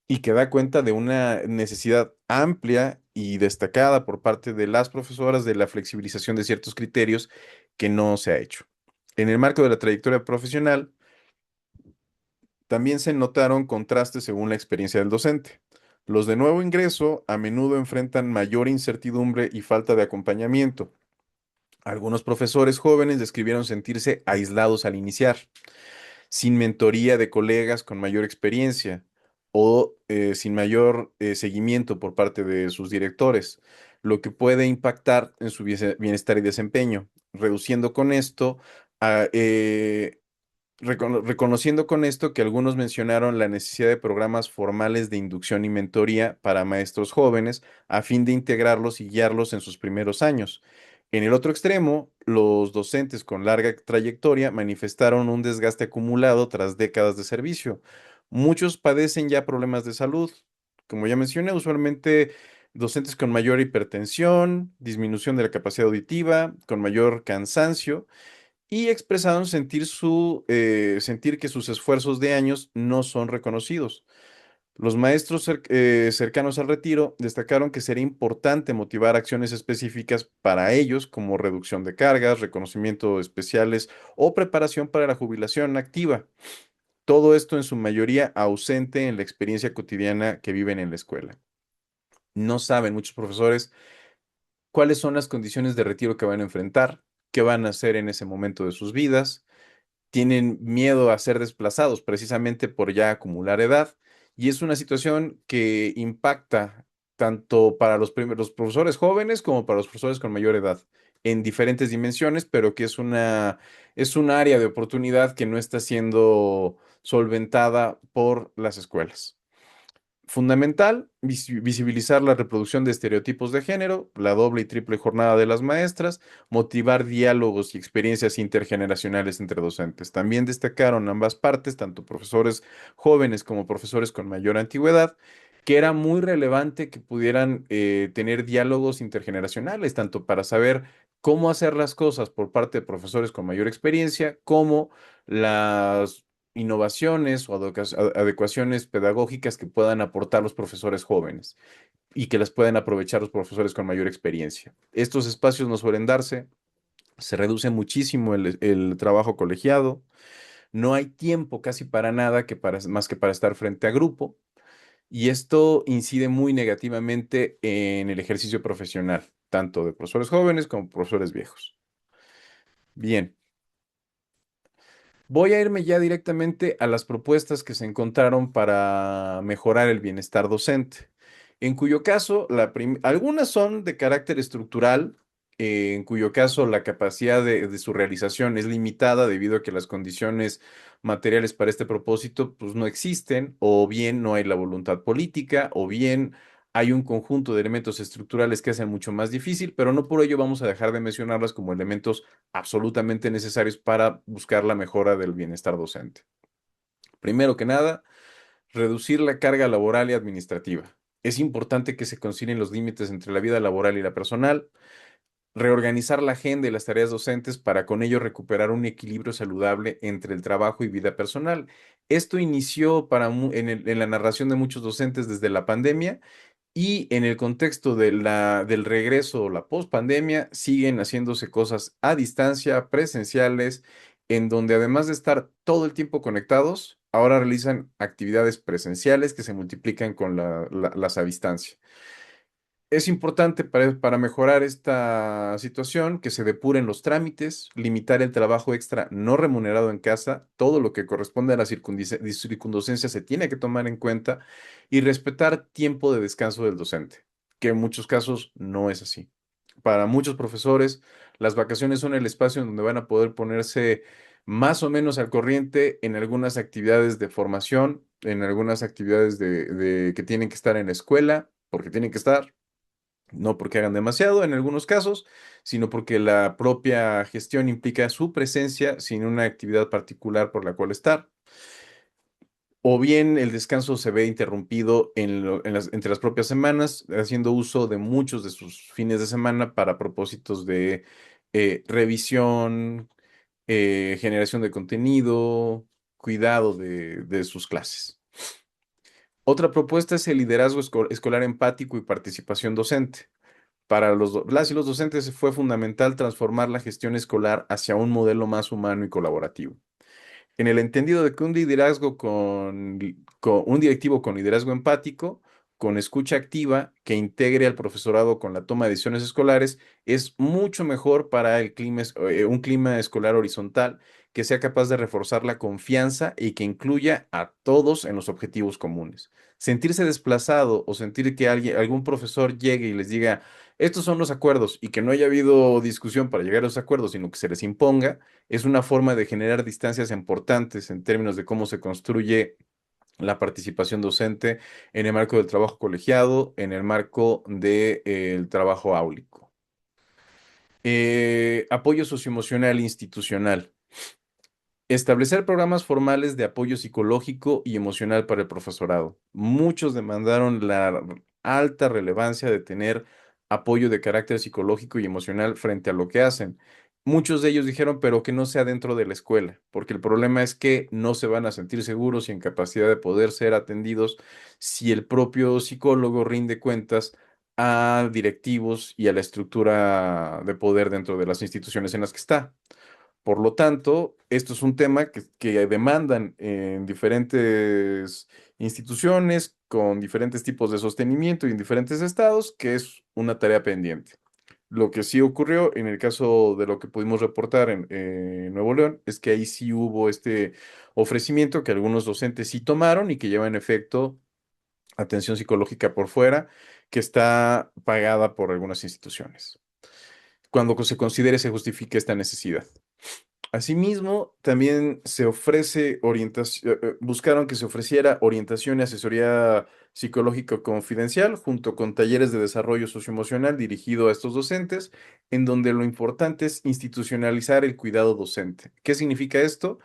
y que da cuenta de una necesidad amplia y destacada por parte de las profesoras de la flexibilización de ciertos criterios que no se ha hecho. En el marco de la trayectoria profesional, también se notaron contrastes según la experiencia del docente. Los de nuevo ingreso a menudo enfrentan mayor incertidumbre y falta de acompañamiento. Algunos profesores jóvenes describieron sentirse aislados al iniciar, sin mentoría de colegas con mayor experiencia o sin mayor seguimiento por parte de sus directores, lo que puede impactar en su bienestar y desempeño, reduciendo con esto a, reconociendo con esto que algunos mencionaron la necesidad de programas formales de inducción y mentoría para maestros jóvenes a fin de integrarlos y guiarlos en sus primeros años. En el otro extremo, los docentes con larga trayectoria manifestaron un desgaste acumulado tras décadas de servicio. Muchos padecen ya problemas de salud. Como ya mencioné, usualmente docentes con mayor hipertensión, disminución de la capacidad auditiva, con mayor cansancio y expresaron sentir que sus esfuerzos de años no son reconocidos. Los maestros cercanos al retiro destacaron que sería importante motivar acciones específicas para ellos, como reducción de cargas, reconocimiento especiales o preparación para la jubilación activa. Todo esto en su mayoría ausente en la experiencia cotidiana que viven en la escuela. No saben muchos profesores cuáles son las condiciones de retiro que van a enfrentar, qué van a hacer en ese momento de sus vidas, tienen miedo a ser desplazados precisamente por ya acumular edad y es una situación que impacta tanto para los profesores jóvenes como para los profesores con mayor edad en diferentes dimensiones, pero que es un área de oportunidad que no está siendo solventada por las escuelas. Fundamental, visibilizar la reproducción de estereotipos de género, la doble y triple jornada de las maestras, motivar diálogos y experiencias intergeneracionales entre docentes. También destacaron ambas partes, tanto profesores jóvenes como profesores con mayor antigüedad, que era muy relevante que pudieran tener diálogos intergeneracionales, tanto para saber cómo hacer las cosas por parte de profesores con mayor experiencia, como las innovaciones o adecuaciones pedagógicas que puedan aportar los profesores jóvenes y que las puedan aprovechar los profesores con mayor experiencia. Estos espacios no suelen darse, se reduce muchísimo el trabajo colegiado, no hay tiempo casi para nada más que para estar frente a grupo y esto incide muy negativamente en el ejercicio profesional, tanto de profesores jóvenes como profesores viejos. Bien. Voy a irme ya directamente a las propuestas que se encontraron para mejorar el bienestar docente, en cuyo caso algunas son de carácter estructural, en cuyo caso la capacidad de su realización es limitada debido a que las condiciones materiales para este propósito pues, no existen, o bien no hay la voluntad política, o bien hay un conjunto de elementos estructurales que hacen mucho más difícil, pero no por ello vamos a dejar de mencionarlas como elementos absolutamente necesarios para buscar la mejora del bienestar docente. Primero que nada, reducir la carga laboral y administrativa. Es importante que se concilien los límites entre la vida laboral y la personal, reorganizar la agenda y las tareas docentes para con ello recuperar un equilibrio saludable entre el trabajo y vida personal. Esto inició en la narración de muchos docentes desde la pandemia Y en el contexto de del regreso o la pospandemia, siguen haciéndose cosas a distancia, presenciales, en donde además de estar todo el tiempo conectados, ahora realizan actividades presenciales que se multiplican con las a distancia. Es importante para mejorar esta situación que se depuren los trámites, limitar el trabajo extra no remunerado en casa, todo lo que corresponde a las circunstancias se tiene que tomar en cuenta y respetar tiempo de descanso del docente, que en muchos casos no es así. Para muchos profesores, las vacaciones son el espacio en donde van a poder ponerse más o menos al corriente en algunas actividades de formación, en algunas actividades que tienen que estar en la escuela, porque tienen que estar no porque hagan demasiado en algunos casos, sino porque la propia gestión implica su presencia sin una actividad particular por la cual estar. O bien el descanso se ve interrumpido entre las propias semanas, haciendo uso de muchos de sus fines de semana para propósitos de revisión, generación de contenido, cuidado de sus clases. Otra propuesta es el liderazgo escolar empático y participación docente. Para las y los docentes fue fundamental transformar la gestión escolar hacia un modelo más humano y colaborativo. En el entendido de que un liderazgo con un directivo con liderazgo empático, con escucha activa, que integre al profesorado con la toma de decisiones escolares, es mucho mejor para un clima escolar horizontal que sea capaz de reforzar la confianza y que incluya a todos en los objetivos comunes. Sentirse desplazado o sentir que algún profesor llegue y les diga, estos son los acuerdos y que no haya habido discusión para llegar a los acuerdos, sino que se les imponga, es una forma de generar distancias importantes en términos de cómo se construye la participación docente en el marco del trabajo colegiado, en el marco del trabajo áulico. Apoyo socioemocional institucional. Establecer programas formales de apoyo psicológico y emocional para el profesorado. Muchos demandaron la alta relevancia de tener apoyo de carácter psicológico y emocional frente a lo que hacen. Muchos de ellos dijeron, pero que no sea dentro de la escuela, porque el problema es que no se van a sentir seguros y en capacidad de poder ser atendidos si el propio psicólogo rinde cuentas a directivos y a la estructura de poder dentro de las instituciones en las que está. Por lo tanto, esto es un tema que demandan en diferentes instituciones, con diferentes tipos de sostenimiento y en diferentes estados, que es una tarea pendiente. Lo que sí ocurrió en el caso de lo que pudimos reportar en Nuevo León es que ahí sí hubo este ofrecimiento que algunos docentes sí tomaron y que lleva en efecto atención psicológica por fuera, que está pagada por algunas instituciones, cuando se considere se justifique esta necesidad. Asimismo, también se ofrece orientación, buscaron que se ofreciera orientación y asesoría psicológica confidencial junto con talleres de desarrollo socioemocional dirigido a estos docentes, en donde lo importante es institucionalizar el cuidado docente. ¿Qué significa esto?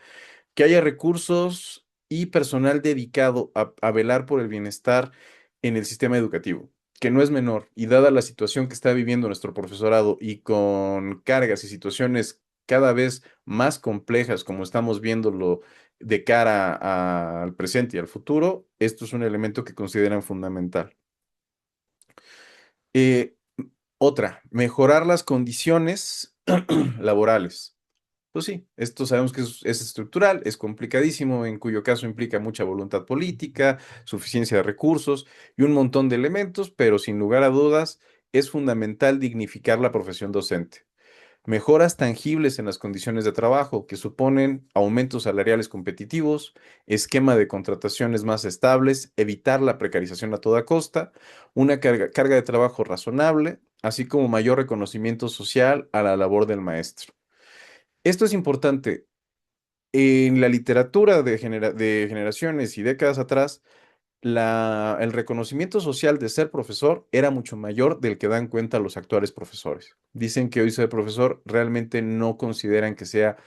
Que haya recursos y personal dedicado a velar por el bienestar en el sistema educativo, que no es menor, y dada la situación que está viviendo nuestro profesorado y con cargas y situaciones cada vez más complejas, como estamos viéndolo de cara al presente y al futuro, esto es un elemento que consideran fundamental. Eh, Otra, mejorar las condiciones laborales. Pues sí, esto sabemos que es estructural, es complicadísimo, en cuyo caso implica mucha voluntad política, suficiencia de recursos y un montón de elementos, pero sin lugar a dudas es fundamental dignificar la profesión docente. Mejoras tangibles en las condiciones de trabajo que suponen aumentos salariales competitivos, esquema de contrataciones más estables, evitar la precarización a toda costa, una carga de trabajo razonable, así como mayor reconocimiento social a la labor del maestro. Esto es importante. En la literatura de generaciones y décadas atrás, el reconocimiento social de ser profesor era mucho mayor del que dan cuenta los actuales profesores. Dicen que hoy ser profesor realmente no consideran que sea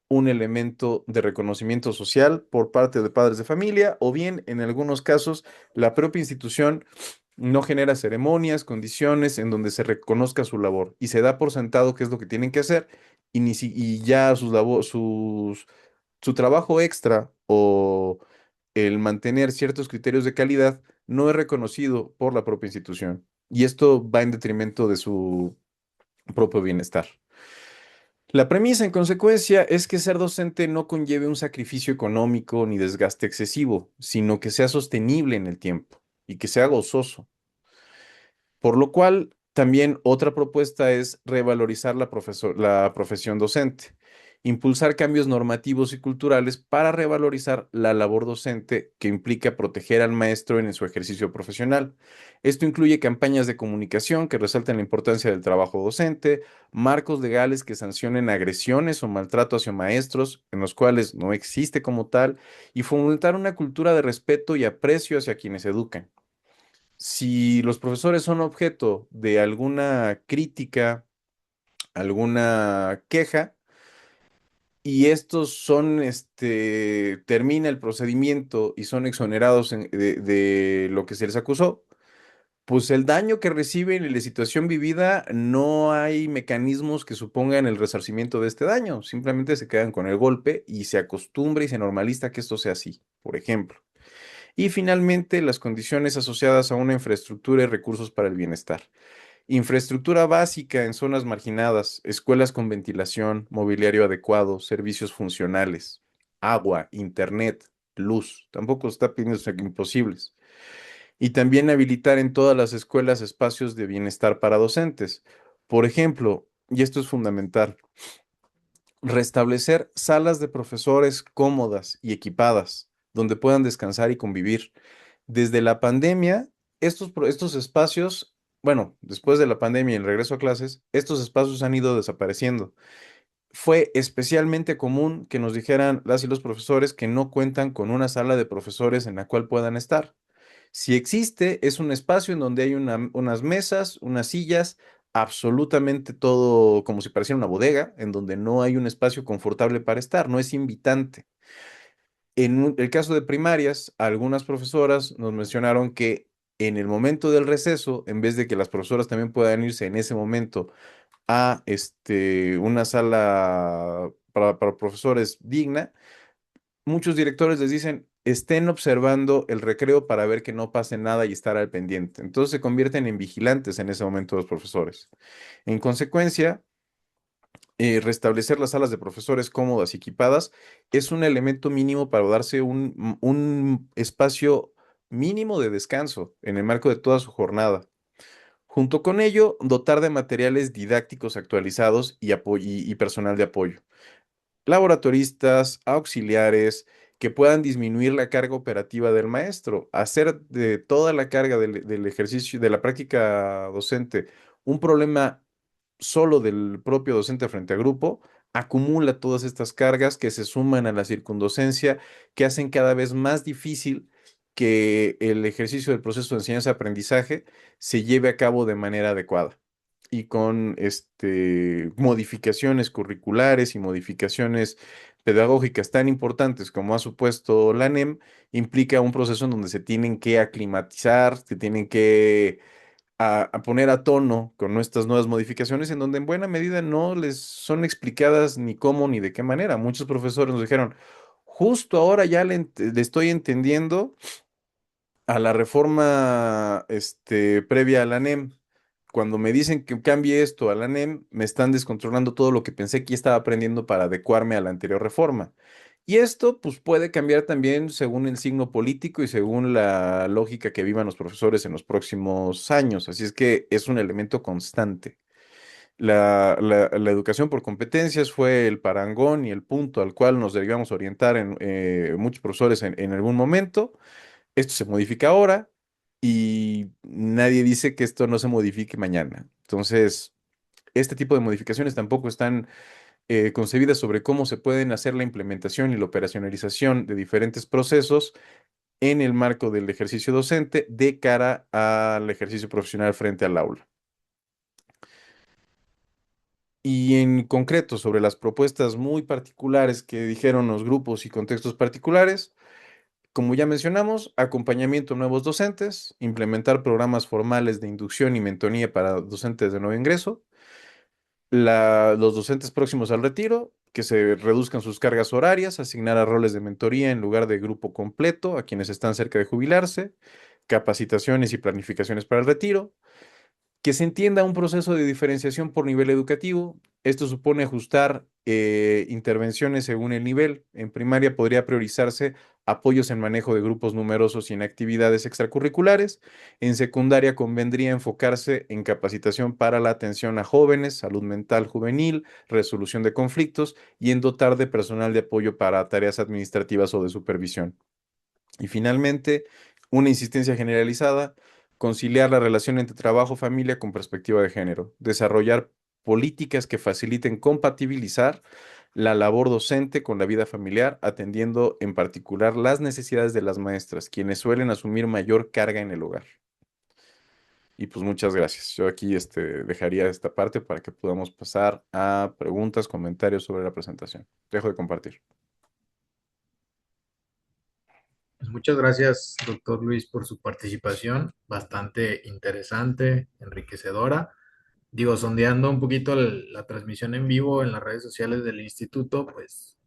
un elemento de reconocimiento social por parte de padres de familia o bien en algunos casos la propia institución no genera ceremonias, condiciones en donde se reconozca su labor y se da por sentado qué es lo que tienen que hacer y ya su trabajo extra o el mantener ciertos criterios de calidad no es reconocido por la propia institución. Y esto va en detrimento de su propio bienestar. La premisa, en consecuencia, es que ser docente no conlleve un sacrificio económico ni desgaste excesivo, sino que sea sostenible en el tiempo y que sea gozoso. Por lo cual, también otra propuesta es revalorizar la profesión docente, impulsar cambios normativos y culturales para revalorizar la labor docente que implica proteger al maestro en su ejercicio profesional. Esto incluye campañas de comunicación que resalten la importancia del trabajo docente, marcos legales que sancionen agresiones o maltrato hacia maestros, en los cuales no existe como tal, y fomentar una cultura de respeto y aprecio hacia quienes educan. Si los profesores son objeto de alguna crítica, alguna queja, y estos son, termina el procedimiento y son exonerados de lo que se les acusó, pues el daño que reciben y la situación vivida, no hay mecanismos que supongan el resarcimiento de este daño. Simplemente se quedan con el golpe y se acostumbra y se normaliza que esto sea así, por ejemplo. Y finalmente, las condiciones asociadas a una infraestructura y recursos para el bienestar. Infraestructura básica en zonas marginadas, escuelas con ventilación, mobiliario adecuado, servicios funcionales, agua, internet, luz. Tampoco está pidiendo ser imposibles. Y también habilitar en todas las escuelas espacios de bienestar para docentes. Por ejemplo, y esto es fundamental, restablecer salas de profesores cómodas y equipadas, donde puedan descansar y convivir. Desde la pandemia, estos espacios, bueno, después de la pandemia y el regreso a clases, estos espacios han ido desapareciendo. Fue especialmente común que nos dijeran las y los profesores que no cuentan con una sala de profesores en la cual puedan estar. Si existe, es un espacio en donde hay unas mesas, unas sillas, absolutamente todo como si pareciera una bodega, en donde no hay un espacio confortable para estar, no es invitante. En el caso de primarias, algunas profesoras nos mencionaron que en el momento del receso, en vez de que las profesoras también puedan irse en ese momento a una sala para profesores digna, muchos directores les dicen, estén observando el recreo para ver que no pase nada y estar al pendiente. Entonces se convierten en vigilantes en ese momento los profesores. En consecuencia, restablecer las salas de profesores cómodas y equipadas es un elemento mínimo para darse un espacio mínimo de descanso en el marco de toda su jornada. Junto con ello, dotar de materiales didácticos actualizados y personal de apoyo. Laboratoristas, auxiliares, que puedan disminuir la carga operativa del maestro, hacer de toda la carga del ejercicio, de la práctica docente, un problema solo del propio docente frente a grupo, acumula todas estas cargas que se suman a la circundocencia, que hacen cada vez más difícil que el ejercicio del proceso de enseñanza-aprendizaje se lleve a cabo de manera adecuada y con modificaciones curriculares y modificaciones pedagógicas tan importantes como ha supuesto la NEM, implica un proceso en donde se tienen que aclimatizar, se tienen que a poner a tono con nuestras nuevas modificaciones, en donde en buena medida no les son explicadas ni cómo ni de qué manera. Muchos profesores nos dijeron, justo ahora ya le estoy entendiendo a la reforma previa a la NEM. Cuando me dicen que cambie esto a la NEM, me están descontrolando todo lo que pensé que ya estaba aprendiendo para adecuarme a la anterior reforma. Y esto pues puede cambiar también según el signo político y según la lógica que vivan los profesores en los próximos años. Así es que es un elemento constante. La educación por competencias fue el parangón y el punto al cual nos debíamos orientar en muchos profesores en algún momento. Esto se modifica ahora y nadie dice que esto no se modifique mañana. Entonces, este tipo de modificaciones tampoco están concebidas sobre cómo se pueden hacer la implementación y la operacionalización de diferentes procesos en el marco del ejercicio docente de cara al ejercicio profesional frente al aula. Y en concreto, sobre las propuestas muy particulares que dijeron los grupos y contextos particulares, como ya mencionamos, acompañamiento a nuevos docentes, implementar programas formales de inducción y mentoría para docentes de nuevo ingreso, los docentes próximos al retiro que se reduzcan sus cargas horarias, asignar a roles de mentoría en lugar de grupo completo a quienes están cerca de jubilarse, capacitaciones y planificaciones para el retiro, que se entienda un proceso de diferenciación por nivel educativo. Esto supone ajustar intervenciones según el nivel. En primaria podría priorizarse apoyos en manejo de grupos numerosos y en actividades extracurriculares. En secundaria convendría enfocarse en capacitación para la atención a jóvenes, salud mental juvenil, resolución de conflictos y en dotar de personal de apoyo para tareas administrativas o de supervisión. Y finalmente, una insistencia generalizada, conciliar la relación entre trabajo-familia con perspectiva de género, desarrollar políticas que faciliten compatibilizar la labor docente con la vida familiar, atendiendo en particular las necesidades de las maestras, quienes suelen asumir mayor carga en el hogar. Y pues muchas gracias. Yo aquí dejaría esta parte para que podamos pasar a preguntas, comentarios sobre la presentación. Dejo de compartir. Pues muchas gracias, doctor Luis, por su participación, bastante interesante, enriquecedora. Digo, sondeando un poquito la transmisión en vivo en las redes sociales del instituto, pues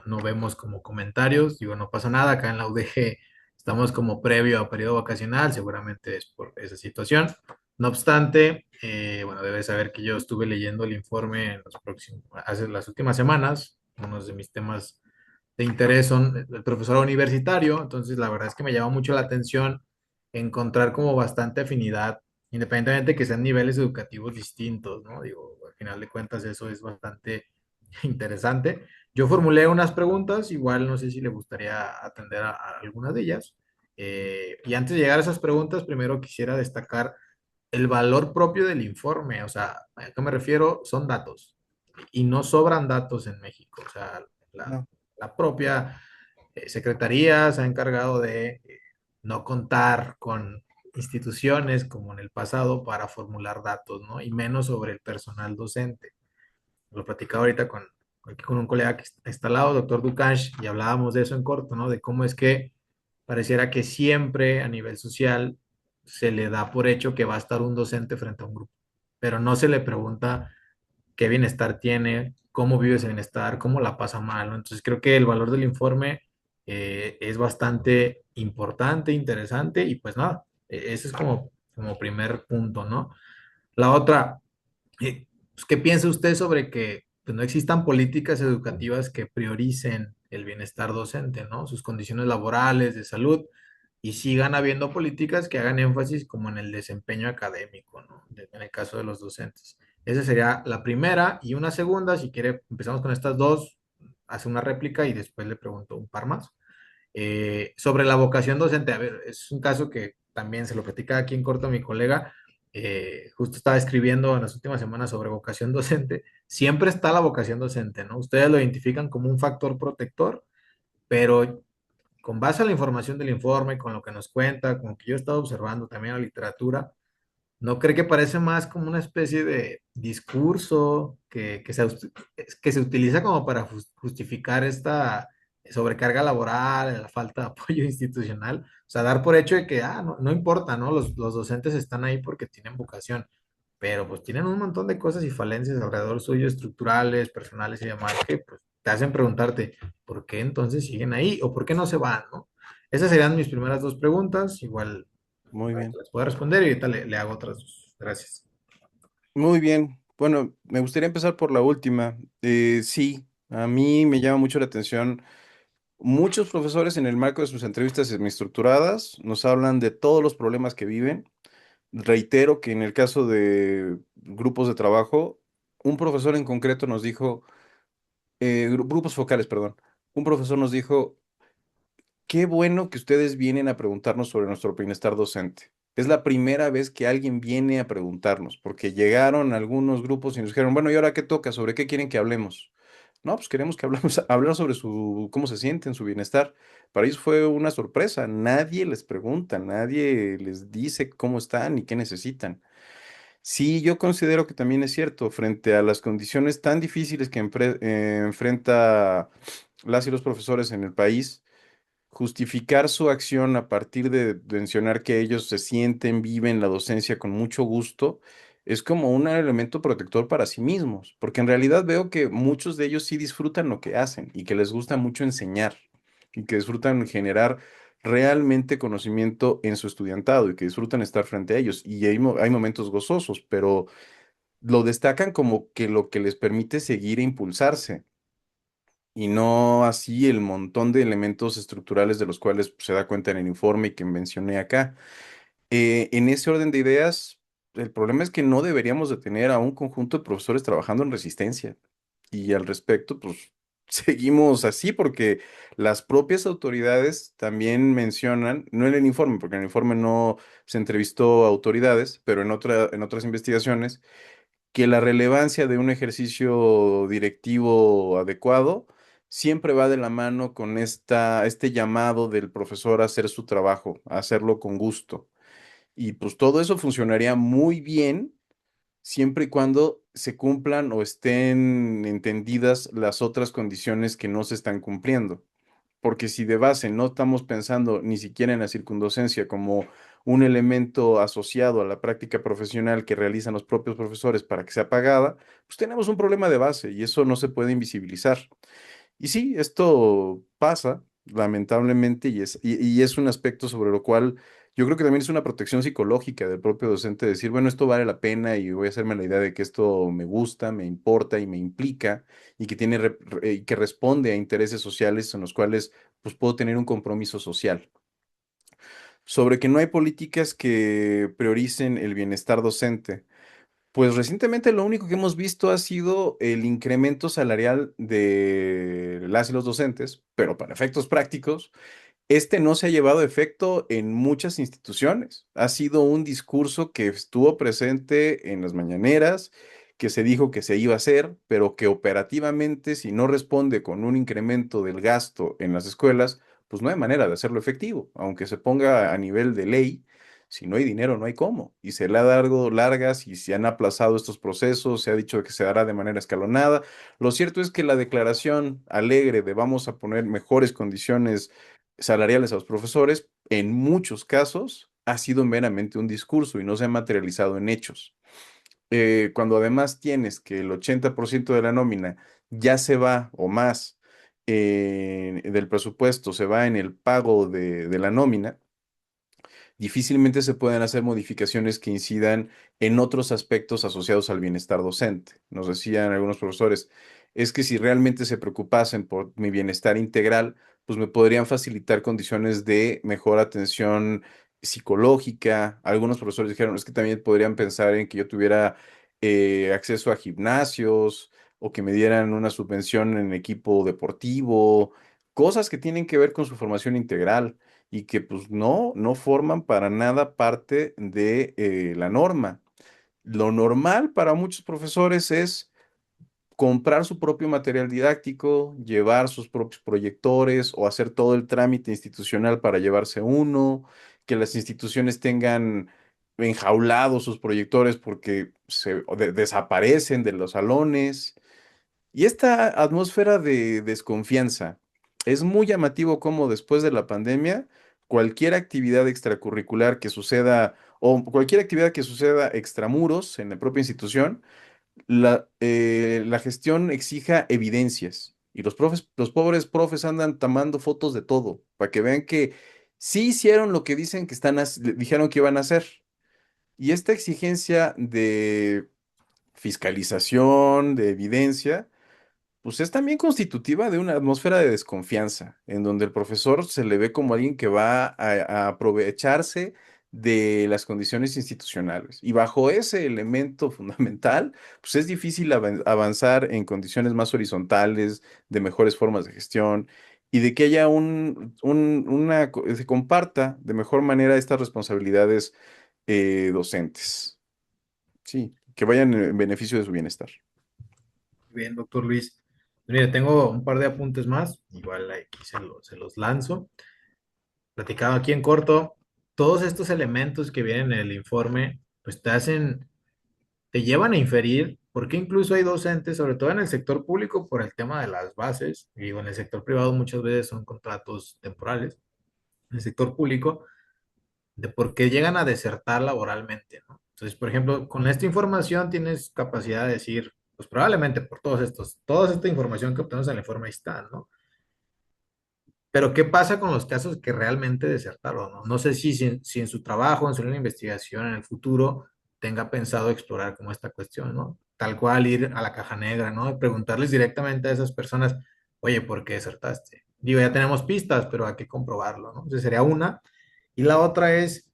no vemos como comentarios, digo, no pasa nada, acá en la UDG estamos como previo a periodo vacacional, seguramente es por esa situación. No obstante, bueno, debes saber que yo estuve leyendo el informe en hace las últimas semanas, unos de mis temas de interés son el profesor universitario, entonces la verdad es que me llama mucho la atención encontrar como bastante afinidad, independientemente de que sean niveles educativos distintos, ¿no? Digo, al final de cuentas eso es bastante interesante. Yo formulé unas preguntas, igual no sé si le gustaría atender a algunas de ellas. Y antes de llegar a esas preguntas, primero quisiera destacar el valor propio del informe, o sea, ¿a qué me refiero? Son datos y no sobran datos en México, o sea, la, No, la propia secretaría se ha encargado de no contar con instituciones como en el pasado para formular datos, ¿no? Y menos sobre el personal docente. Lo platicaba ahorita aquí con un colega que está al lado, doctor Ducanch, y hablábamos de eso en corto, ¿no? De cómo es que pareciera que siempre a nivel social se le da por hecho que va a estar un docente frente a un grupo, pero no se le pregunta qué bienestar tiene, cómo vive ese bienestar, cómo la pasa mal, ¿no? Entonces creo que el valor del informe es bastante importante, interesante y pues nada, ese es como primer punto, ¿no? La otra, pues, ¿qué piensa usted sobre que pues, no existan políticas educativas que prioricen el bienestar docente, ¿no? Sus condiciones laborales, de salud, y sigan habiendo políticas que hagan énfasis como en el desempeño académico, ¿no? En el caso de los docentes. Esa sería la primera. Y una segunda, si quiere, empezamos con estas dos, hace una réplica y después le pregunto un par más. Sobre la vocación docente, a ver, es un caso que también se lo platica aquí en corto a mi colega, justo estaba escribiendo en las últimas semanas sobre vocación docente, siempre está la vocación docente, ¿no? Ustedes lo identifican como un factor protector, pero con base a la información del informe, con lo que nos cuenta, con lo que yo he estado observando también la literatura, ¿no cree que parece más como una especie de discurso que se utiliza como para justificar esta sobrecarga laboral, la falta de apoyo institucional? O sea, dar por hecho de que, no importa, ¿no? Los docentes están ahí porque tienen vocación, pero pues tienen un montón de cosas y falencias alrededor suyo, estructurales, personales y demás, que pues te hacen preguntarte, ¿por qué entonces siguen ahí? ¿O por qué no se van, ¿no? Esas serían mis primeras dos preguntas. Igual muy bien. las puedo responder y ahorita le hago otras dos. Gracias. Muy bien. Bueno, me gustaría empezar por la última. Sí, a mí me llama mucho la atención. Muchos profesores en el marco de sus entrevistas semiestructuradas nos hablan de todos los problemas que viven. Reitero que en el caso de grupos de trabajo, un profesor en concreto nos dijo, grupos focales, perdón, un profesor nos dijo, qué bueno que ustedes vienen a preguntarnos sobre nuestro bienestar docente. Es la primera vez que alguien viene a preguntarnos, porque llegaron algunos grupos y nos dijeron, bueno, ¿y ahora qué toca? ¿Sobre qué quieren que hablemos? No, pues queremos que hablemos, hablar sobre cómo se sienten, su bienestar. Para ellos fue una sorpresa. Nadie les pregunta, nadie les dice cómo están y qué necesitan. Sí, yo considero que también es cierto, frente a las condiciones tan difíciles que enfrenta las y los profesores en el país, justificar su acción a partir de mencionar que ellos se sienten, viven la docencia con mucho gusto, es como un elemento protector para sí mismos, porque en realidad veo que muchos de ellos sí disfrutan lo que hacen y que les gusta mucho enseñar y que disfrutan generar realmente conocimiento en su estudiantado y que disfrutan estar frente a ellos. Y hay momentos gozosos, pero lo destacan como que lo que les permite seguir e impulsarse y no así el montón de elementos estructurales de los cuales pues, se da cuenta en el informe y que mencioné acá. En ese orden de ideas, el problema es que no deberíamos de tener a un conjunto de profesores trabajando en resistencia. Y al respecto, pues seguimos así porque las propias autoridades también mencionan, no en el informe, porque en el informe no se entrevistó a autoridades, pero en otras investigaciones, que la relevancia de un ejercicio directivo adecuado siempre va de la mano con este llamado del profesor a hacer su trabajo, a hacerlo con gusto. Y pues todo eso funcionaría muy bien siempre y cuando se cumplan o estén entendidas las otras condiciones que no se están cumpliendo. Porque si de base no estamos pensando ni siquiera en la circundocencia como un elemento asociado a la práctica profesional que realizan los propios profesores para que sea pagada, pues tenemos un problema de base y eso no se puede invisibilizar. Y sí, esto pasa, lamentablemente, y es un aspecto sobre lo cual yo creo que también es una protección psicológica del propio docente, decir, bueno, esto vale la pena y voy a hacerme la idea de que esto me gusta, me importa y me implica y que y que responde a intereses sociales en los cuales pues puedo tener un compromiso social. Sobre que no hay políticas que prioricen el bienestar docente. Pues recientemente lo único que hemos visto ha sido el incremento salarial de las y los docentes, pero para efectos prácticos, este no se ha llevado a efecto en muchas instituciones. Ha sido un discurso que estuvo presente en las mañaneras, que se dijo que se iba a hacer, pero que operativamente, si no responde con un incremento del gasto en las escuelas, pues no hay manera de hacerlo efectivo, aunque se ponga a nivel de ley. Si no hay dinero, no hay cómo. Y se le ha dado largas y se han aplazado estos procesos, se ha dicho que se hará de manera escalonada. Lo cierto es que la declaración alegre de vamos a poner mejores condiciones salariales a los profesores, en muchos casos ha sido meramente un discurso y no se ha materializado en hechos. Cuando además tienes que el 80% de la nómina ya se va o más del presupuesto, se va en el pago de la nómina, difícilmente se pueden hacer modificaciones que incidan en otros aspectos asociados al bienestar docente. Nos decían algunos profesores, es que si realmente se preocupasen por mi bienestar integral, pues me podrían facilitar condiciones de mejor atención psicológica. Algunos profesores dijeron, es que también podrían pensar en que yo tuviera acceso a gimnasios o que me dieran una subvención en equipo deportivo, cosas que tienen que ver con su formación integral y que pues no forman para nada parte de la norma. Lo normal para muchos profesores es comprar su propio material didáctico, llevar sus propios proyectores o hacer todo el trámite institucional para llevarse uno, que las instituciones tengan enjaulados sus proyectores porque desaparecen de los salones. Y esta atmósfera de desconfianza es muy llamativo cómo después de la pandemia, cualquier actividad extracurricular que suceda o cualquier actividad que suceda extramuros en la propia institución, la gestión exija evidencias. Y los pobres profes andan tomando fotos de todo para que vean que sí hicieron lo que dicen que dijeron que iban a hacer. Y esta exigencia de fiscalización, de evidencia, pues es también constitutiva de una atmósfera de desconfianza, en donde el profesor se le ve como alguien que va a aprovecharse de las condiciones institucionales. Y bajo ese elemento fundamental, pues es difícil avanzar en condiciones más horizontales, de mejores formas de gestión y de que haya se comparta de mejor manera estas responsabilidades docentes. Sí, que vayan en beneficio de su bienestar. Bien, doctor Luis. Mire, tengo un par de apuntes más, igual aquí se los lanzo. Platicado aquí en corto, todos estos elementos que vienen en el informe, pues te llevan a inferir, porque incluso hay docentes, sobre todo en el sector público, por el tema de las bases, y digo, en el sector privado muchas veces son contratos temporales, en el sector público, de por qué llegan a desertar laboralmente, ¿no? Entonces, por ejemplo, con esta información tienes capacidad de decir, pues probablemente por toda esta información que obtenemos en el informe ahí está, ¿no? Pero ¿qué pasa con los casos que realmente desertaron, ¿no? No sé si en su trabajo, en su línea de investigación, en el futuro, tenga pensado explorar como esta cuestión, ¿no? Tal cual ir a la caja negra, ¿no? Y preguntarles directamente a esas personas, oye, ¿por qué desertaste? Digo, ya tenemos pistas, pero hay que comprobarlo, ¿no? Esa sería una. Y la otra es,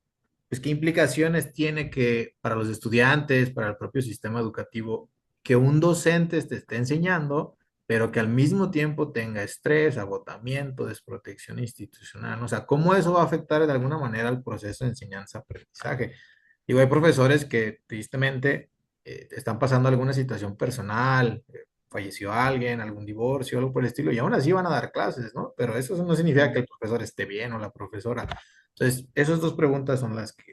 pues, ¿qué implicaciones tiene que para los estudiantes, para el propio sistema educativo, que un docente te esté enseñando, pero que al mismo tiempo tenga estrés, agotamiento, desprotección institucional? O sea, ¿cómo eso va a afectar de alguna manera al proceso de enseñanza-aprendizaje? Digo, hay profesores que tristemente están pasando alguna situación personal, falleció alguien, algún divorcio, algo por el estilo, y aún así van a dar clases, ¿no? Pero eso no significa que el profesor esté bien o la profesora. Entonces, esas dos preguntas son las que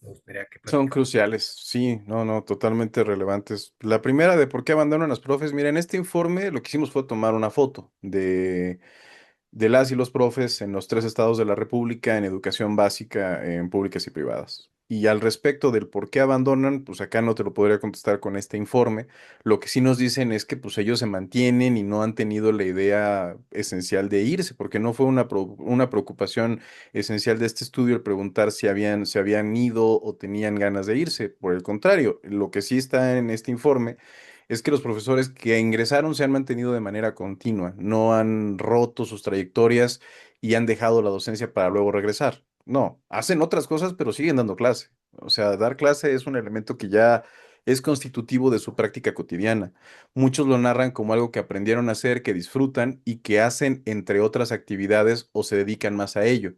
me gustaría que Son platicara. cruciales, sí, no, no, totalmente relevantes. La primera de por qué abandonan las profes, mira, en este informe lo que hicimos fue tomar una foto de las y los profes en los tres estados de la República en educación básica, en públicas y privadas. Y al respecto del por qué abandonan, pues acá no te lo podría contestar con este informe. Lo que sí nos dicen es que pues ellos se mantienen y no han tenido la idea esencial de irse, porque no fue una preocupación esencial de este estudio el preguntar si se habían ido o tenían ganas de irse. Por el contrario, lo que sí está en este informe es que los profesores que ingresaron se han mantenido de manera continua, no han roto sus trayectorias y han dejado la docencia para luego regresar. No, hacen otras cosas, pero siguen dando clase. O sea, dar clase es un elemento que ya es constitutivo de su práctica cotidiana. Muchos lo narran como algo que aprendieron a hacer, que disfrutan y que hacen entre otras actividades o se dedican más a ello.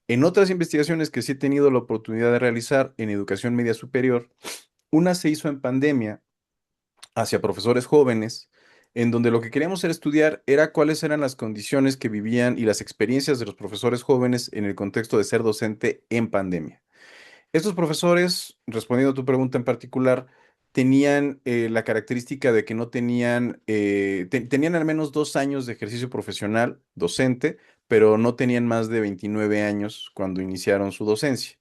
En otras investigaciones que sí he tenido la oportunidad de realizar en educación media superior, una se hizo en pandemia hacia profesores jóvenes, en donde lo que queríamos era estudiar era cuáles eran las condiciones que vivían y las experiencias de los profesores jóvenes en el contexto de ser docente en pandemia. Estos profesores, respondiendo a tu pregunta en particular, tenían la característica de que no tenían, tenían al menos 2 años de ejercicio profesional docente, pero no tenían más de 29 años cuando iniciaron su docencia.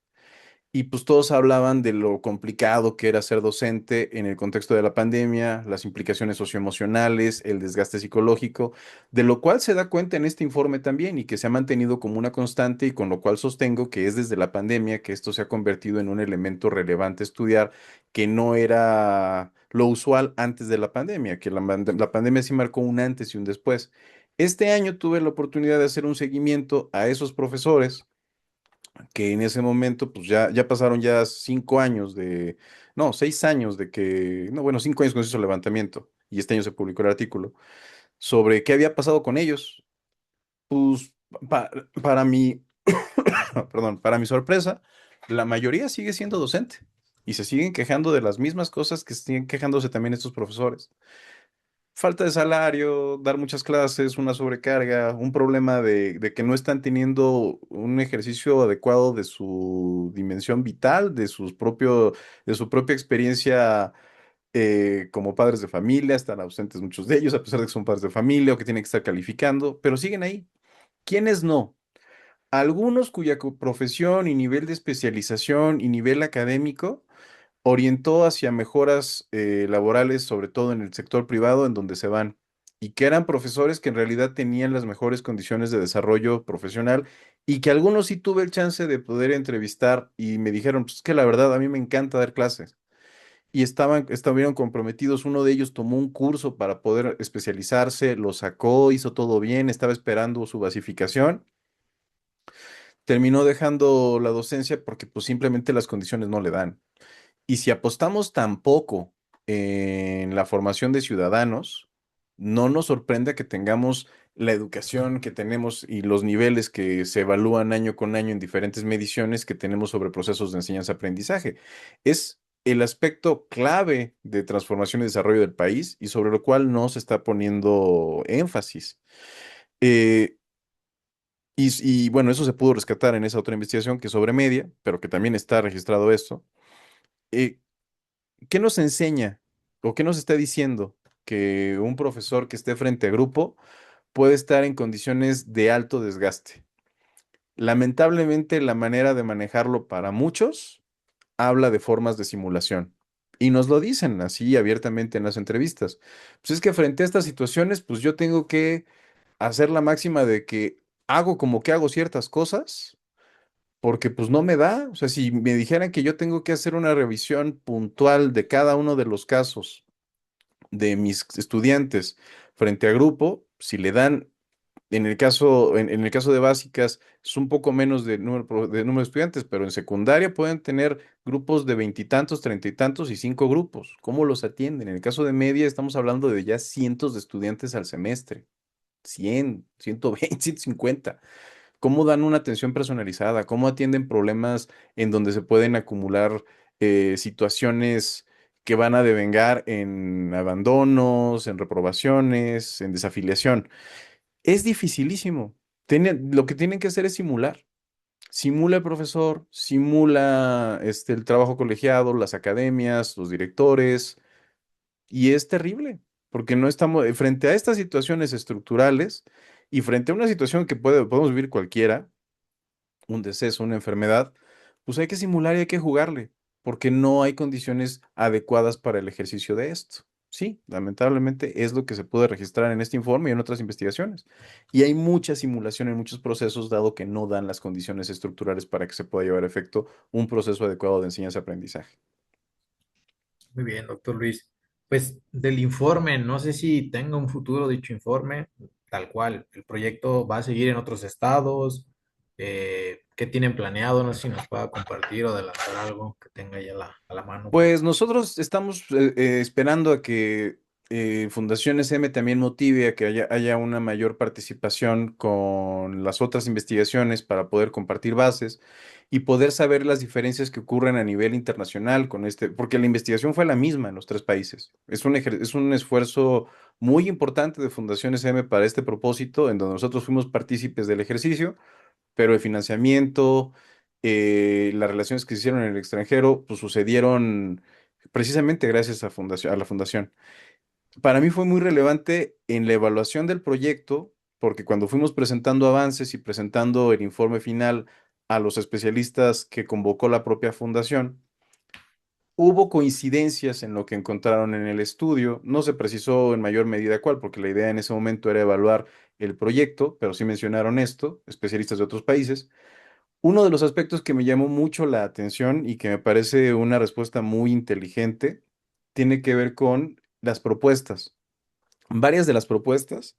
Y pues todos hablaban de lo complicado que era ser docente en el contexto de la pandemia, las implicaciones socioemocionales, el desgaste psicológico, de lo cual se da cuenta en este informe también y que se ha mantenido como una constante y con lo cual sostengo que es desde la pandemia que esto se ha convertido en un elemento relevante a estudiar que no era lo usual antes de la pandemia, que la pandemia sí marcó un antes y un después. Este año tuve la oportunidad de hacer un seguimiento a esos profesores que en ese momento, pues ya pasaron ya 5 años no, 6 años de que, no, bueno, 5 años con se hizo el levantamiento y este año se publicó el artículo sobre qué había pasado con ellos. Pues para mi, perdón, para mi sorpresa, la mayoría sigue siendo docente y se siguen quejando de las mismas cosas que siguen quejándose también estos profesores. Falta de salario, dar muchas clases, una sobrecarga, un problema de que no están teniendo un ejercicio adecuado de su dimensión vital, de su propia experiencia como padres de familia, están ausentes muchos de ellos, a pesar de que son padres de familia o que tienen que estar calificando, pero siguen ahí. ¿Quiénes no? Algunos cuya profesión y nivel de especialización y nivel académico orientó hacia mejoras laborales, sobre todo en el sector privado, en donde se van, y que eran profesores que en realidad tenían las mejores condiciones de desarrollo profesional y que algunos sí tuve el chance de poder entrevistar y me dijeron, pues es que la verdad a mí me encanta dar clases. Y estuvieron comprometidos. Uno de ellos tomó un curso para poder especializarse, lo sacó, hizo todo bien, estaba esperando su basificación, terminó dejando la docencia porque pues simplemente las condiciones no le dan. Y si apostamos tan poco en la formación de ciudadanos, no nos sorprende que tengamos la educación que tenemos y los niveles que se evalúan año con año en diferentes mediciones que tenemos sobre procesos de enseñanza-aprendizaje. Es el aspecto clave de transformación y desarrollo del país y sobre lo cual no se está poniendo énfasis. Eh, bueno, eso se pudo rescatar en esa otra investigación que es sobre media, pero que también está registrado esto. Eh, ¿Qué nos enseña o qué nos está diciendo que un profesor que esté frente a grupo puede estar en condiciones de alto desgaste? Lamentablemente, la manera de manejarlo para muchos habla de formas de simulación. Y nos lo dicen así abiertamente en las entrevistas. Pues es que frente a estas situaciones, pues yo tengo que hacer la máxima de que hago como que hago ciertas cosas, porque pues no me da. O sea, si me dijeran que yo tengo que hacer una revisión puntual de cada uno de los casos de mis estudiantes frente a grupo, si le dan, en el caso de básicas, es un poco menos de número de estudiantes, pero en secundaria pueden tener grupos de veintitantos, treinta y tantos y cinco grupos. ¿Cómo los atienden? En el caso de media, estamos hablando de ya cientos de estudiantes al semestre. 100, 120, 150. ¿Cómo dan una atención personalizada? ¿Cómo atienden problemas en donde se pueden acumular situaciones que van a devengar en abandonos, en reprobaciones, en desafiliación? Es dificilísimo. Lo que tienen que hacer es simular. Simula el profesor, simula el trabajo colegiado, las academias, los directores, y es terrible, porque no estamos frente a estas situaciones estructurales y frente a una situación que podemos vivir cualquiera, un deceso, una enfermedad, pues hay que simular y hay que jugarle, porque no hay condiciones adecuadas para el ejercicio de esto. Sí, lamentablemente es lo que se puede registrar en este informe y en otras investigaciones. Y hay mucha simulación en muchos procesos, dado que no dan las condiciones estructurales para que se pueda llevar a efecto un proceso adecuado de enseñanza-aprendizaje. Muy bien, doctor Luis. Pues del informe, no sé si tenga un futuro dicho informe, tal cual. El proyecto va a seguir en otros estados. ¿Qué tienen planeado? No sé si nos pueda compartir o adelantar algo que tenga ya a la mano para... Pues nosotros estamos esperando a que Fundación SM también motive a que haya una mayor participación con las otras investigaciones para poder compartir bases y poder saber las diferencias que ocurren a nivel internacional con porque la investigación fue la misma en los tres países. Es un esfuerzo muy importante de Fundación SM para este propósito, en donde nosotros fuimos partícipes del ejercicio, pero el financiamiento, las relaciones que se hicieron en el extranjero, pues sucedieron precisamente gracias a la fundación. Para mí fue muy relevante en la evaluación del proyecto, porque cuando fuimos presentando avances y presentando el informe final a los especialistas que convocó la propia fundación, hubo coincidencias en lo que encontraron en el estudio. No se precisó en mayor medida cuál, porque la idea en ese momento era evaluar el proyecto, pero sí mencionaron esto, especialistas de otros países. Uno de los aspectos que me llamó mucho la atención y que me parece una respuesta muy inteligente tiene que ver con las propuestas. Varias de las propuestas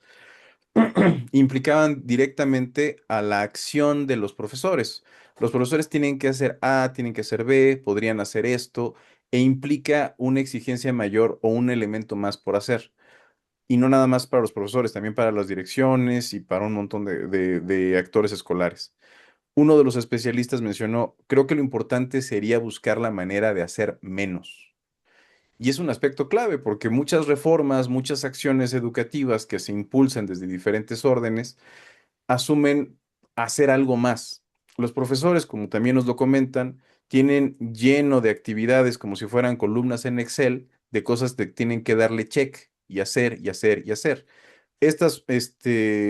implicaban directamente a la acción de los profesores. Los profesores tienen que hacer A, tienen que hacer B, podrían hacer esto, e implica una exigencia mayor o un elemento más por hacer. Y no nada más para los profesores, también para las direcciones y para un montón de actores escolares. Uno de los especialistas mencionó, creo que lo importante sería buscar la manera de hacer menos. Y es un aspecto clave porque muchas reformas, muchas acciones educativas que se impulsan desde diferentes órdenes, asumen hacer algo más. Los profesores, como también nos lo comentan, tienen lleno de actividades como si fueran columnas en Excel de cosas que tienen que darle check y hacer y hacer y hacer. Estas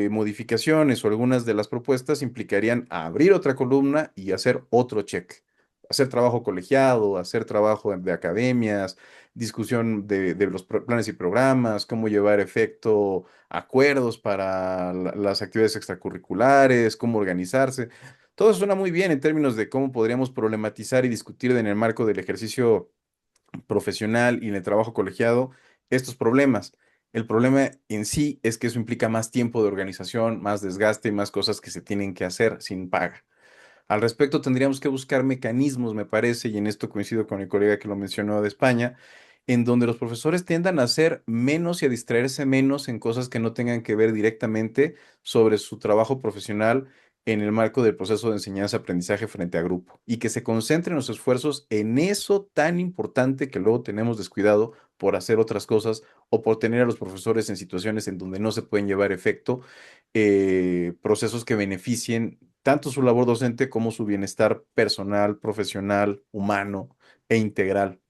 modificaciones o algunas de las propuestas implicarían abrir otra columna y hacer otro check. Hacer trabajo colegiado, hacer trabajo de academias, discusión de los planes y programas, cómo llevar a efecto acuerdos para las actividades extracurriculares, cómo organizarse. Todo eso suena muy bien en términos de cómo podríamos problematizar y discutir en el marco del ejercicio profesional y en el trabajo colegiado estos problemas. El problema en sí es que eso implica más tiempo de organización, más desgaste y más cosas que se tienen que hacer sin paga. Al respecto, tendríamos que buscar mecanismos, me parece, y en esto coincido con el colega que lo mencionó de España, en donde los profesores tiendan a hacer menos y a distraerse menos en cosas que no tengan que ver directamente sobre su trabajo profesional en el marco del proceso de enseñanza-aprendizaje frente a grupo y que se concentren los esfuerzos en eso tan importante que luego tenemos descuidado por hacer otras cosas o por tener a los profesores en situaciones en donde no se pueden llevar a efecto procesos que beneficien tanto su labor docente como su bienestar personal, profesional, humano e integral.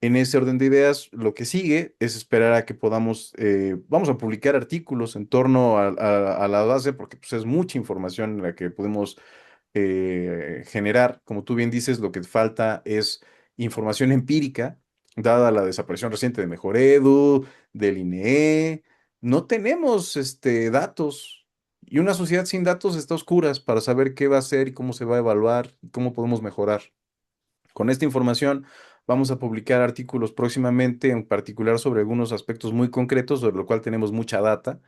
En ese orden de ideas, lo que sigue es esperar a que podamos, vamos a publicar artículos en torno a la base, porque pues, es mucha información la que podemos generar. Como tú bien dices, lo que falta es información empírica, dada la desaparición reciente de Mejor Edu, del INEE. No tenemos datos. Y una sociedad sin datos está a oscuras para saber qué va a hacer y cómo se va a evaluar y cómo podemos mejorar. Con esta información vamos a publicar artículos próximamente, en particular sobre algunos aspectos muy concretos, sobre lo cual tenemos mucha data,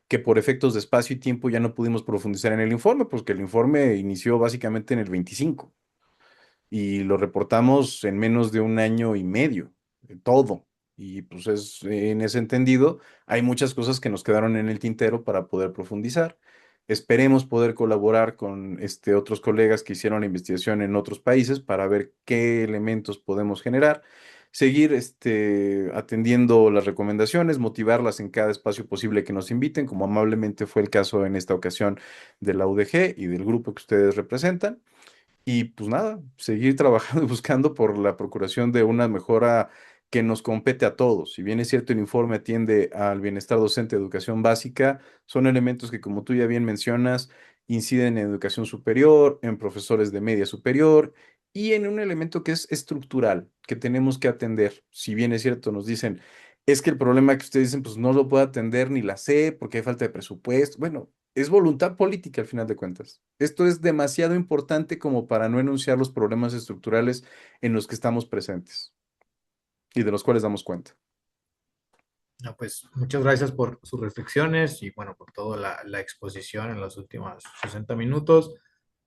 que por efectos de espacio y tiempo ya no pudimos profundizar en el informe, porque el informe inició básicamente en el 25 y lo reportamos en menos de un año y medio, todo. Y pues en ese entendido, hay muchas cosas que nos quedaron en el tintero para poder profundizar. Esperemos poder colaborar con otros colegas que hicieron la investigación en otros países para ver qué elementos podemos generar, seguir atendiendo las recomendaciones, motivarlas en cada espacio posible que nos inviten, como amablemente fue el caso en esta ocasión de la UDG y del grupo que ustedes representan. Y pues nada, seguir trabajando y buscando por la procuración de una mejora que nos compete a todos. Si bien es cierto, el informe atiende al bienestar docente de educación básica, son elementos que, como tú ya bien mencionas, inciden en educación superior, en profesores de media superior y en un elemento que es estructural, que tenemos que atender. Si bien es cierto, nos dicen, es que el problema que ustedes dicen, pues no lo puedo atender ni la sé porque hay falta de presupuesto. Bueno, es voluntad política al final de cuentas. Esto es demasiado importante como para no enunciar los problemas estructurales en los que estamos presentes y de los cuales damos cuenta. No, pues muchas gracias por sus reflexiones y bueno, por toda la exposición en los últimos 60 minutos.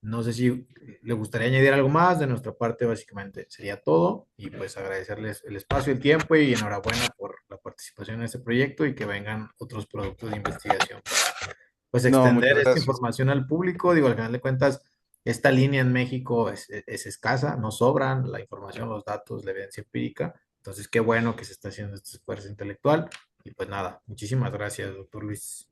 No sé si le gustaría añadir algo más. De nuestra parte, básicamente sería todo. Y pues agradecerles el espacio, el tiempo y enhorabuena por la participación en este proyecto y que vengan otros productos de investigación para pues No, muchas extender esta gracias. información al público. Digo, al final de cuentas, esta línea en México es escasa, no sobran la información, los datos, la evidencia empírica. Entonces, qué bueno que se está haciendo este esfuerzo intelectual. Y pues nada, muchísimas gracias, doctor Luis.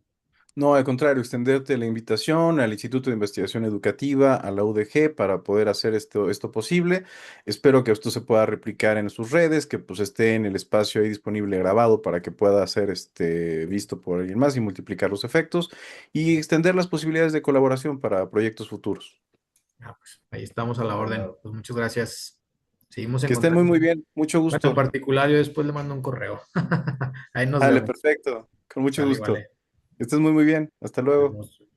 No, al contrario, extenderte la invitación al Instituto de Investigación Educativa, a la UDG, para poder hacer esto posible. Espero que esto se pueda replicar en sus redes, que pues esté en el espacio ahí disponible grabado para que pueda ser visto por alguien más y multiplicar los efectos y extender las posibilidades de colaboración para proyectos futuros. Ah, pues ahí estamos a la orden. Pues muchas gracias. Seguimos en Que estén muy, contacto. muy bien. Mucho Bueno, en gusto. particular, yo después le mando un correo. Ahí nos Dale, vemos. perfecto. Con mucho Sale, gusto. vale. Que estés muy, muy bien. Hasta Nos luego. vemos.